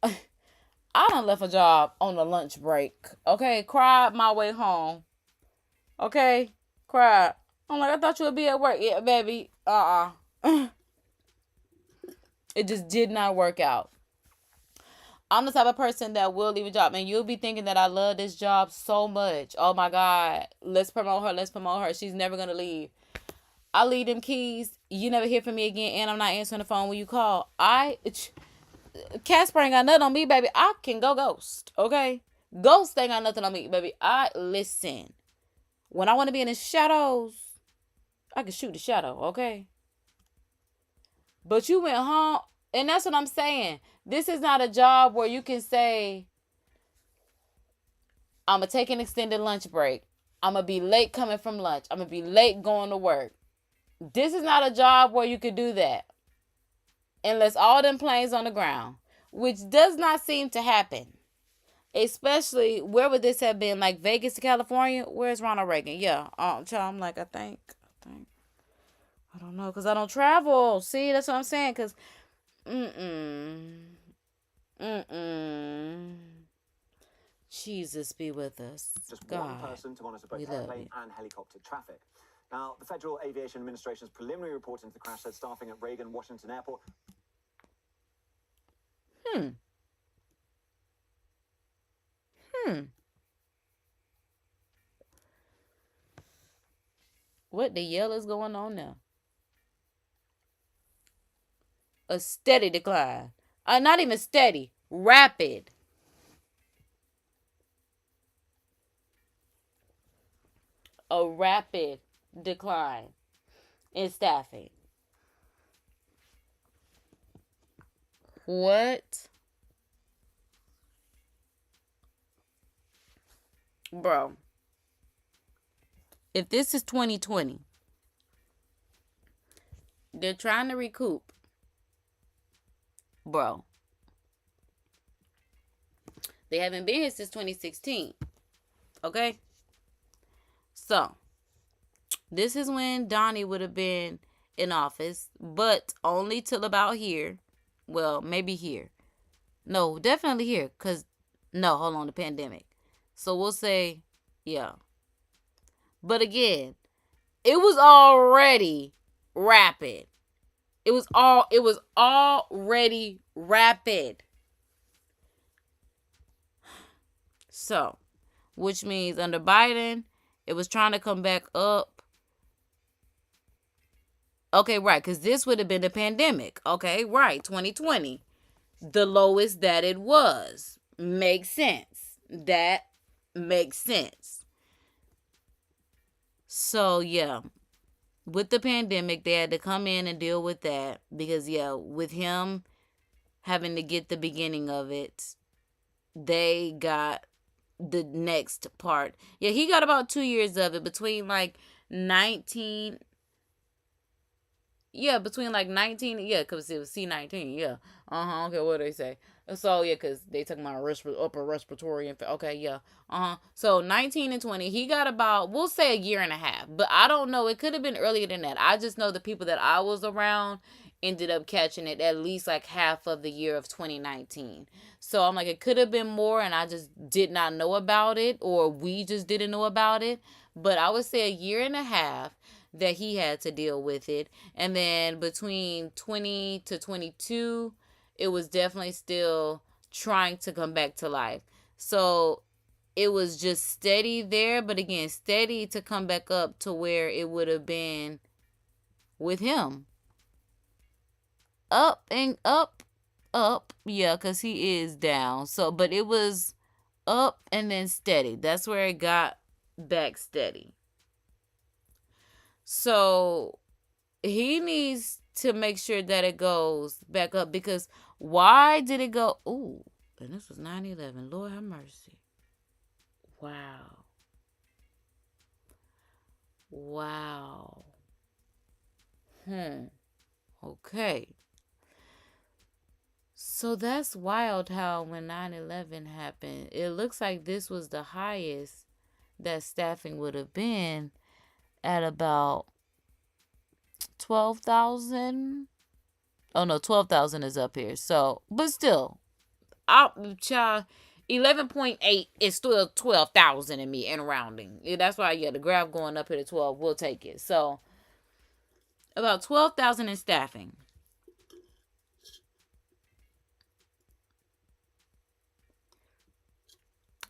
A: I done left a job on the lunch break. Okay, cried my way home. Okay, cried. I'm like, I thought you would be at work. Yeah, baby. It just did not work out. I'm the type of person that will leave a job. And you'll be thinking that I love this job so much. Oh my God. Let's promote her. Let's promote her. She's never going to leave. I leave them keys. You never hear from me again. And I'm not answering the phone when you call. Casper ain't got nothing on me, baby. I can go ghost. Okay? Ghost ain't got nothing on me, baby. Listen. When I want to be in the shadows, I can shoot the shadow. Okay? But you went home. And that's what I'm saying. This is not a job where you can say, I'm going to take an extended lunch break. I'm going to be late coming from lunch. I'm going to be late going to work. This is not a job where you could do that. Unless all them planes on the ground. Which does not seem to happen. Especially, where would this have been? Like Vegas to California? Where's Ronald Reagan? Yeah. I'm like, I think. I don't know, because I don't travel. See, that's what I'm saying. Because, Jesus be with us.
B: Just
A: God,
B: one person to monitor both
A: we love
B: airplane
A: you.
B: and helicopter traffic. Now, the Federal Aviation Administration's preliminary report into the crash said staffing at Reagan Washington Airport.
A: What the hell is going on now? A steady decline. Not even steady. Rapid. A rapid decline in staffing. What? Bro. If this is 2020, they're trying to recoup. Bro. They haven't been here since 2016. Okay? So, this is when Donnie would have been in office, but only till about here. Well, maybe here. No, definitely here. Hold on, the pandemic. So we'll say, yeah. But again, it was already rapid. It was already rapid. So, which means under Biden, it was trying to come back up. Okay, right, because this would have been the pandemic. Okay, right, 2020. The lowest that it was. Makes sense. That makes sense. So, yeah. With the pandemic, they had to come in and deal with that. Because, yeah, with him having to get the beginning of it, they got the next part. Yeah, he got about 2 years of it between like 19. Yeah, between like 19. Yeah, because it was C19. Yeah. Okay, what do they say? So, yeah, because they talking about upper respiratory. Okay, yeah. So, 19 and 20, he got about, we'll say a year and a half. But I don't know. It could have been earlier than that. I just know the people that I was around ended up catching it at least like half of the year of 2019. So, I'm like, it could have been more and I just did not know about it, or we just didn't know about it. But I would say a year and a half that he had to deal with it. And then between 20 to 22, it was definitely still trying to come back to life. So it was just steady there, but again, steady to come back up to where it would have been with him. Up and up, yeah, because he is down. So, but it was up and then steady. That's where it got back steady. So he needs to make sure that it goes back up, because why did it go? Ooh, and this was 9/11. Lord have mercy. Wow. Okay. So that's wild how when 9/11 happened, it looks like this was the highest that staffing would have been at about 12,000. Oh no, 12,000 is up here. So, but still, 11.8 is still 12,000 in me and rounding. That's why, yeah, the graph going up here to 12, we'll take it. So, about 12,000 in staffing.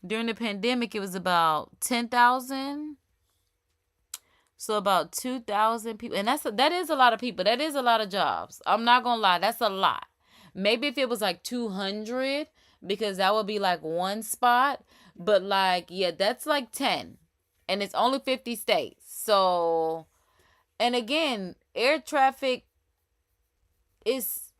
A: During the pandemic, it was about 10,000. So about 2,000 people. And that is a lot of people. That is a lot of jobs. I'm not going to lie. That's a lot. Maybe if it was like 200, because that would be like one spot. But like, yeah, that's like 10. And it's only 50 states. So, and again, air traffic is,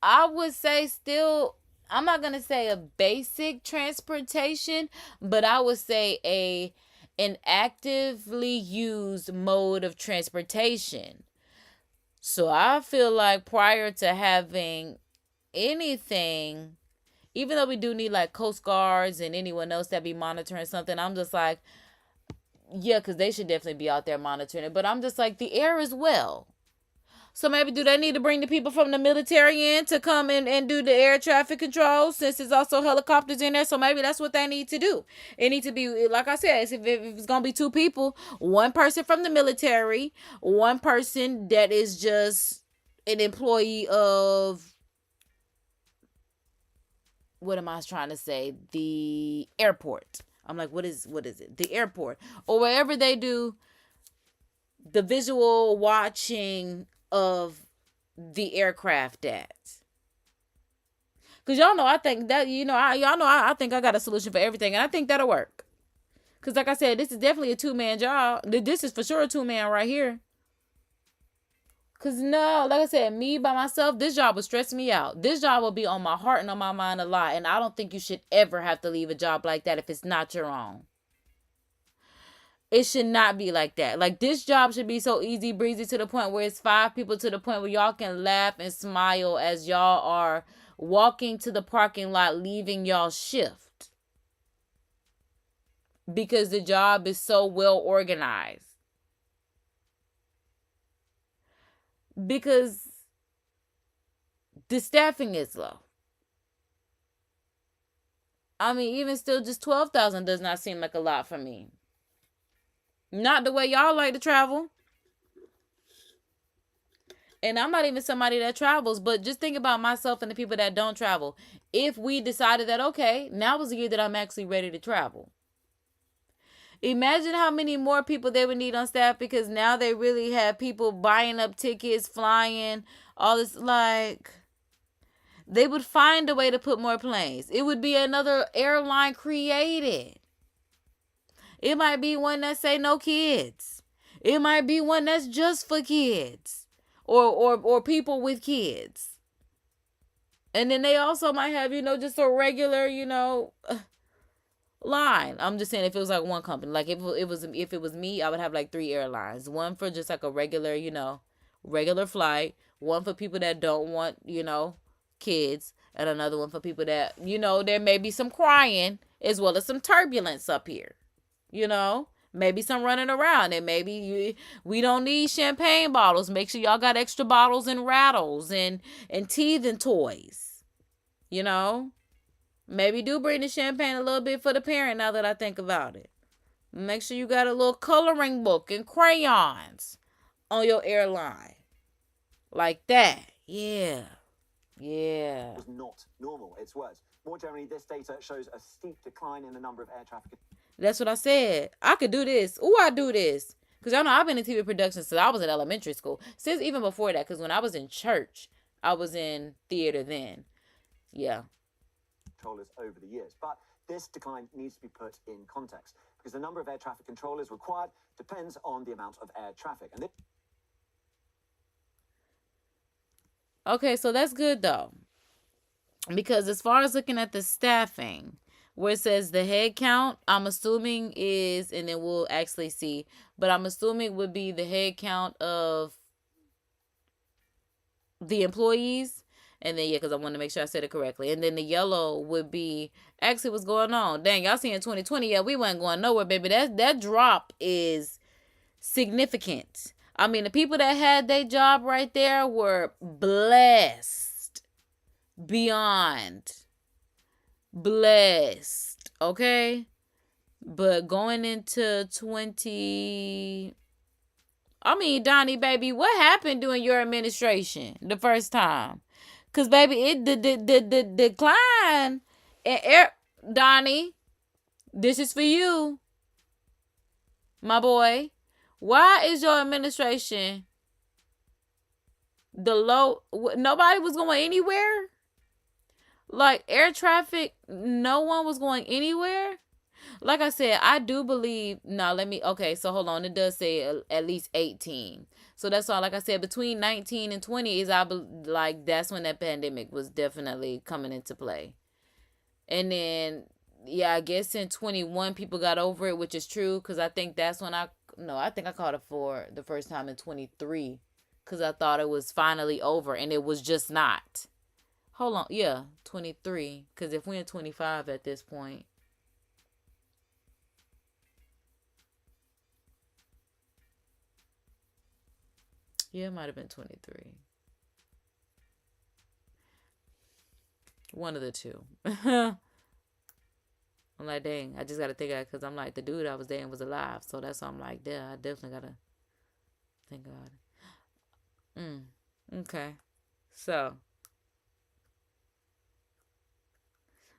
A: I would say, still, I'm not going to say a basic transportation, but I would say an actively used mode of transportation. So I feel like prior to having anything, even though we do need like Coast Guards and anyone else that be monitoring something, I'm just like, yeah, because they should definitely be out there monitoring it. But I'm just like, the air as well. So maybe do they need to bring the people from the military in to come in and do the air traffic control, since there's also helicopters in there? So maybe that's what they need to do. It needs to be, like I said, if it's going to be two people, one person from the military, one person that is just an employee of, what am I trying to say? The airport. I'm like, what is it? The airport. Or wherever they do the visual watching of the aircraft at. Because y'all know, I think that, I think I got a solution for everything. And I think that'll work. Because like I said, this is definitely a two-man job. This is for sure a two-man right here. Because no, like I said, me by myself, this job will stress me out. This job will be on my heart and on my mind a lot. And I don't think you should ever have to leave a job like that if it's not your own. It should not be like that. Like, this job should be so easy breezy to the point where it's 5 people, to the point where y'all can laugh and smile as y'all are walking to the parking lot, leaving y'all shift. Because the job is so well organized. Because the staffing is low. I mean, even still, just $12,000 does not seem like a lot for me. Not the way y'all like to travel. And I'm not even somebody that travels, but just think about myself and the people that don't travel. If we decided that, okay, now is the year that I'm actually ready to travel. Imagine how many more people they would need on staff, because now they really have people buying up tickets, flying, all this. Like, they would find a way to put more planes. It would be another airline created. It might be one that say no kids. It might be one that's just for kids or people with kids. And then they also might have, just a regular, line. I'm just saying, if it was like one company, like if it was me, I would have like 3 airlines. One for just like a regular, regular flight. One for people that don't want, kids. And another one for people that, there may be some crying as well as some turbulence up here. Maybe some running around, and maybe we don't need champagne bottles. Make sure y'all got extra bottles and rattles and teething toys. Maybe do bring the champagne a little bit for the parent, now that I think about it. Make sure you got a little coloring book and crayons on your airline. Like that. Yeah. Yeah.
B: Was not normal, it's worse. More generally, this data shows a steep decline in the number of air traffic.
A: That's what I said. I could do this. Ooh, I do this. Because y'all know I've been in TV production since I was in elementary school. Since even before that. Because when I was in church, I was in theater then. Yeah.
B: Controllers over the years. But this decline needs to be put in context, because the number of air traffic controllers required depends on the amount of air traffic. And
A: okay, so that's good though. Because as far as looking at the staffing, where it says the head count, I'm assuming is, and then we'll actually see, but I'm assuming would be the head count of the employees. And then, yeah, because I want to make sure I said it correctly. And then the yellow would be actually what's going on. Dang, y'all see in 2020, yeah, we wasn't going nowhere, baby. That drop is significant. I mean, the people that had their job right there were blessed. Beyond blessed. Okay? But going into Donnie, baby, what happened during your administration the first time? Because, baby, the decline in Donnie, this is for you, my boy. Why is your administration the low? Nobody was going anywhere? Like, air traffic, no one was going anywhere? Like I said, I do believe, okay, so hold on. It does say at least 18. So that's all. Like I said, between 19 and 20 is, that's when that pandemic was definitely coming into play. And then, yeah, I guess in 21 people got over it, which is true, because I think that's when I think I caught it for the first time in 23, because I thought it was finally over, and it was just not. Hold on, yeah, 23, because if we're in 25 at this point. Yeah, it might have been 23. One of the two. I'm like, dang, I just got to think of it because I'm like, the dude I was dating was alive. So that's why I'm like, yeah, I definitely got to think about it. Okay. So,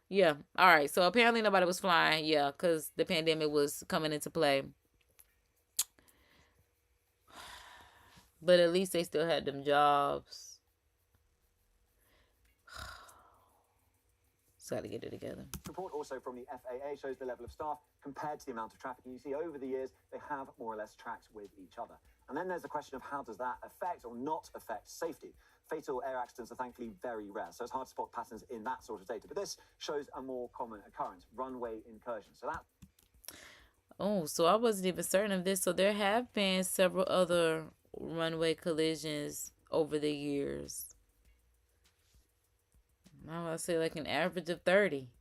A: yeah. All right. So apparently nobody was flying. Yeah, because the pandemic was coming into play. But at least they still had them jobs. Got to get it together.
B: Report also from the FAA shows the level of staff compared to the amount of traffic. And you see over the years, they have more or less tracked with each other. And then there's the question of how does that affect or not affect safety? Fatal air accidents are thankfully very rare, so it's hard to spot patterns in that sort of data. But this shows a more common occurrence, runway incursions. So that.
A: Oh, so I wasn't even certain of this. So there have been several other runway collisions over the years. I would say like an average of 30.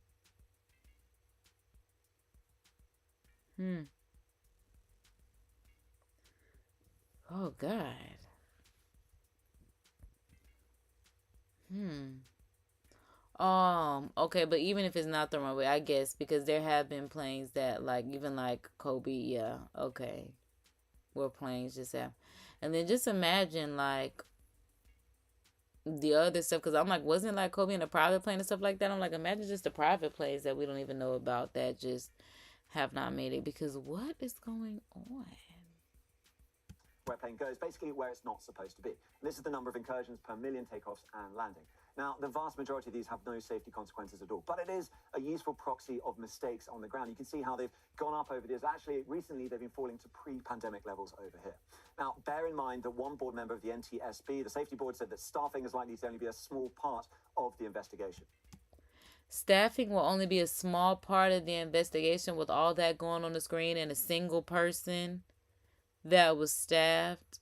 A: Oh, God. Okay, but even if it's not the runway, I guess, because there have been planes that, like, even like Kobe, yeah, okay, where planes just have. And then just imagine, like, the other stuff, because I'm like, wasn't like Kobe in a private plane and stuff like that? I'm like, imagine just the private planes that we don't even know about that just have not made it, because what is going on?
B: Where plane goes, basically where it's not supposed to be. And this is the number of incursions per million takeoffs and landing. Now, the vast majority of these have no safety consequences at all, but it is a useful proxy of mistakes on the ground. You can see how they've gone up over the years. Actually, recently, they've been falling to pre-pandemic levels over here. Now, bear in mind that one board member of the NTSB, the safety board, said that staffing is likely to only be a small part of the investigation.
A: Staffing will only be a small part of the investigation with all that going on the screen and a single person that was staffed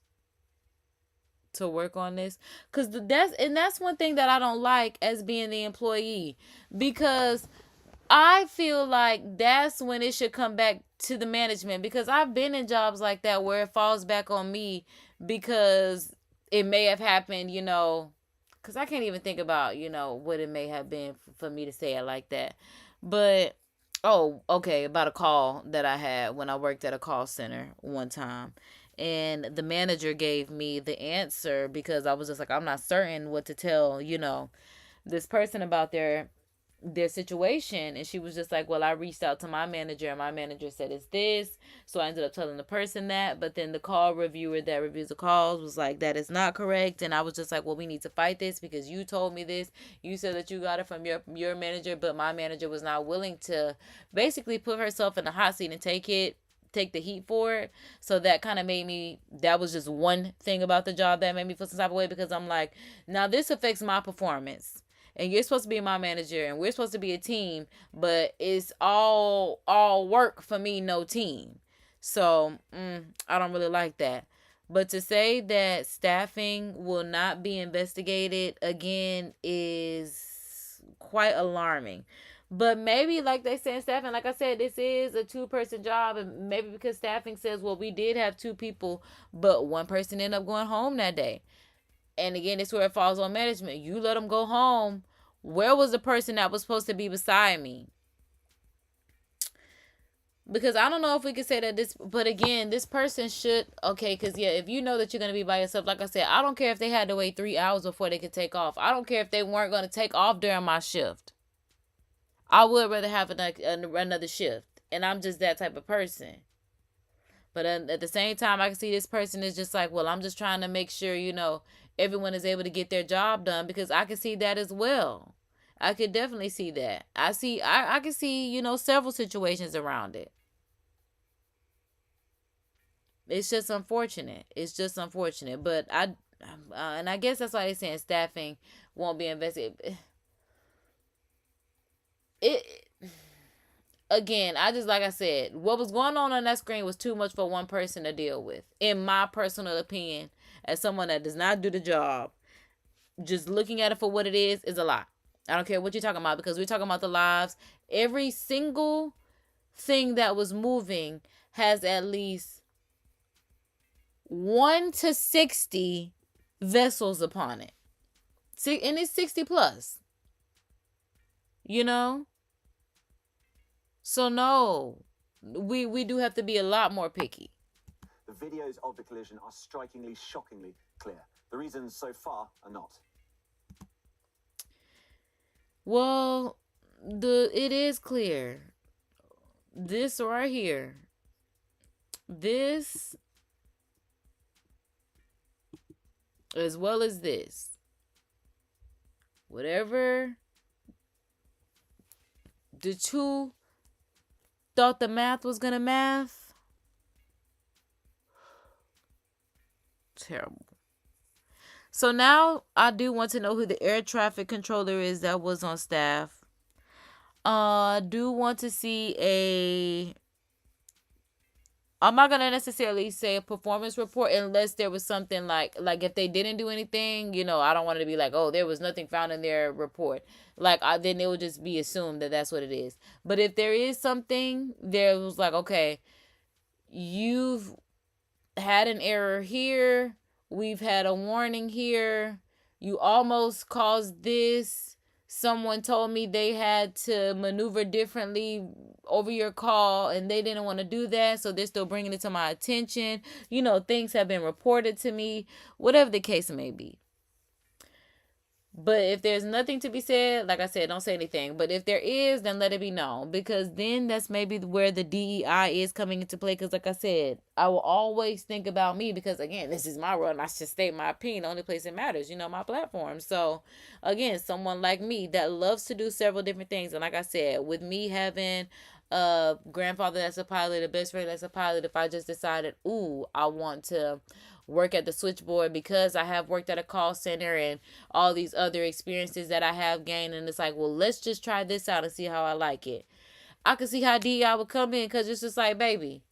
A: to work on this. Because that's one thing that I don't like as being the employee, because I feel like that's when it should come back to the management, because I've been in jobs like that where it falls back on me because it may have happened, because I can't even think about, what it may have been for me to say it like that. But, about a call that I had when I worked at a call center one time. And the manager gave me the answer because I was just like, I'm not certain what to tell, this person about their situation. And she was just like, well, I reached out to my manager and my manager said it's this. So I ended up telling the person that. But then the call reviewer that reviews the calls was like, that is not correct. And I was just like, well, we need to fight this because you told me this. You said that you got it from your manager, but my manager was not willing to basically put herself in the hot seat and take the heat for it. So that kind of made me, that was just one thing about the job that made me feel some type of way, because I'm like, now this affects my performance. And you're supposed to be my manager and we're supposed to be a team, but it's all work for me, no team. So I don't really like that. But to say that staffing will not be investigated again is quite alarming. But maybe, like they say in staffing, like I said, this is a 2-person job. And maybe because staffing says, well, we did have 2 people, but one person ended up going home that day. And again, it's where it falls on management. You let them go home. Where was the person that was supposed to be beside me? Because I don't know if we could say that this, but again, this person should, because if you know that you're going to be by yourself, like I said, I don't care if they had to wait 3 hours before they could take off. I don't care if they weren't going to take off during my shift. I would rather have another shift. And I'm just that type of person. But at the same time, I can see this person is just like, well, I'm just trying to make sure, everyone is able to get their job done, because I can see that as well. I could definitely see that. I can see, several situations around it. It's just unfortunate. But and I guess that's why they're saying staffing won't be investigated. Again, like I said, what was going on that screen was too much for one person to deal with. In my personal opinion, as someone that does not do the job, just looking at it for what it is a lot. I don't care what you're talking about, because we're talking about the lives. Every single thing that was moving has at least 1 to 60 vessels upon it. And it's 60 plus. You know? So no, we do have to be a lot more picky.
B: The videos of the collision are strikingly, shockingly clear. The reasons so far are not.
A: Well, it is clear. This right here. This, as well as this. Whatever the two thought the math was gonna math. Terrible. So now I do want to know who the air traffic controller is that was on staff. I do want to see I'm not gonna necessarily say a performance report unless there was something like if they didn't do anything, I don't want it to be like, oh, there was nothing found in their report. Then it would just be assumed that that's what it is. But if there is something, there was like, okay, you've had an error here. We've had a warning here. You almost caused this. Someone told me they had to maneuver differently over your call and they didn't want to do that. So they're still bringing it to my attention. Things have been reported to me, whatever the case may be. But if there's nothing to be said, like I said, don't say anything. But if there is, then let it be known. Because then that's maybe where the DEI is coming into play. Because like I said, I will always think about me. Because again, this is my role and I should state my opinion. The only place it matters, my platform. So again, someone like me that loves to do several different things. And like I said, with me having a grandfather that's a pilot, a best friend that's a pilot, if I just decided, I want to work at the switchboard because I have worked at a call center and all these other experiences that I have gained, and it's like, well, let's just try this out and see how I like it. I could see how DEI would come in, because it's just like, baby,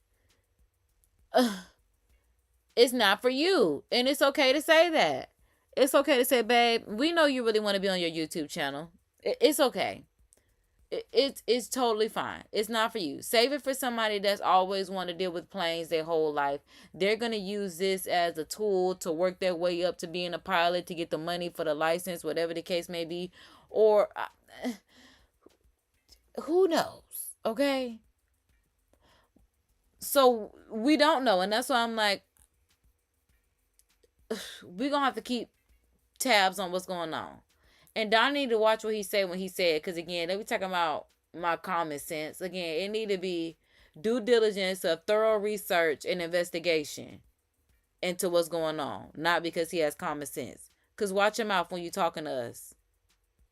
A: it's not for you. And it's okay to say that. It's okay to say, babe, we know you really want to be on your YouTube channel. It's okay. It's totally fine. It's not for you. Save it for somebody that's always want to deal with planes their whole life. They're going to use this as a tool to work their way up to being a pilot, to get the money for the license, whatever the case may be. Or who knows? Okay? So we don't know. And that's why I'm like, we're going to have to keep tabs on what's going on. And Donnie need to watch what he said when he said, because again, they be talking about my common sense. Again, it need to be due diligence, of thorough research and investigation into what's going on. Not because he has common sense. Because watch your mouth when you talking to us.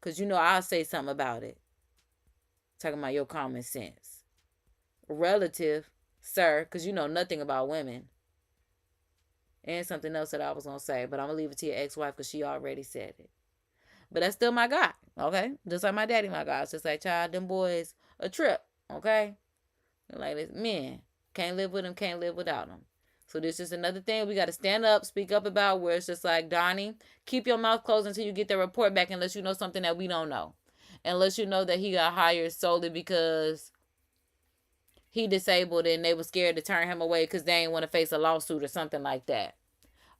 A: Because I'll say something about it. Talking about your common sense. Relative, sir, because you know nothing about women. And something else that I was going to say, but I'm going to leave it to your ex-wife because she already said it. But that's still my guy, okay? Just like my daddy, my guy. It's just like, child, them boys a trip, okay? Like this, men, can't live with them, can't live without them. So this is another thing we got to stand up, speak up about, where it's just like, Donnie, keep your mouth closed until you get the report back, unless you know something that we don't know. Unless you know that he got hired solely because he disabled and they were scared to turn him away because they ain't want to face a lawsuit or something like that.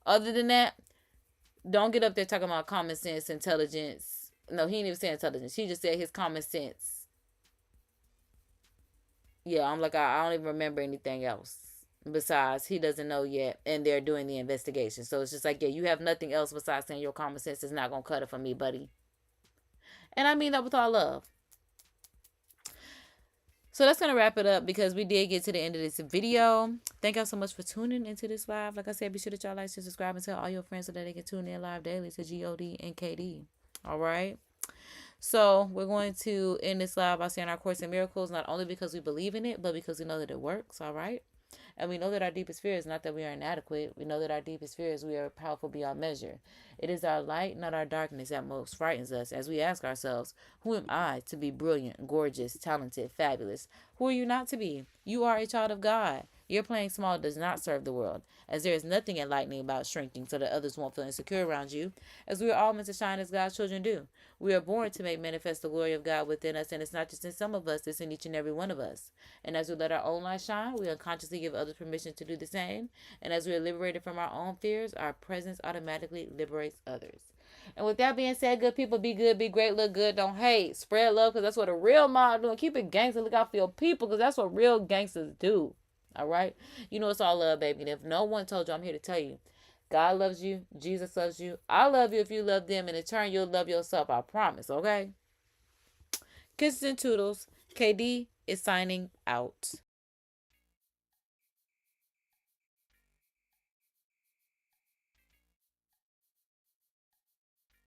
A: Other than that, don't get up there talking about common sense, intelligence. No, he didn't even say intelligence. He just said his common sense. Yeah, I'm like, I don't even remember anything else. Besides, he doesn't know yet, and they're doing the investigation. So it's just like, yeah, you have nothing else besides saying your common sense is not going to cut it for me, buddy. And I mean that with all love. So that's going to wrap it up because we did get to the end of this video. Thank y'all so much for tuning into this live. Like I said, be sure that y'all like, share, subscribe, and tell all your friends so that they can tune in live daily to God and KD. All right? So we're going to end this live by saying our Course in Miracles, not only because we believe in it, but because we know that it works. All right? And we know that our deepest fear is not that we are inadequate. We know that our deepest fear is we are powerful beyond measure. It is our light, not our darkness, that most frightens us as we ask ourselves, who am I to be brilliant, gorgeous, talented, fabulous? Who are you not to be? You are a child of God. Your playing small does not serve the world, as there is nothing enlightening about shrinking so that others won't feel insecure around you, as we are all meant to shine as God's children do. We are born to make manifest the glory of God within us, and it's not just in some of us, it's in each and every one of us. And as we let our own light shine, we unconsciously give others permission to do the same. And as we are liberated from our own fears, our presence automatically liberates others. And with that being said, good people, be good, be great, look good, don't hate, spread love, because that's what a real mob doing. Keep it gangster, look out for your people, because that's what real gangsters do. All right? You know it's all love, baby. And if no one told you, I'm here to tell you. God loves you. Jesus loves you. I love you if you love them. And in turn, you'll love yourself. I promise, okay? Kisses and toodles. KD is signing out.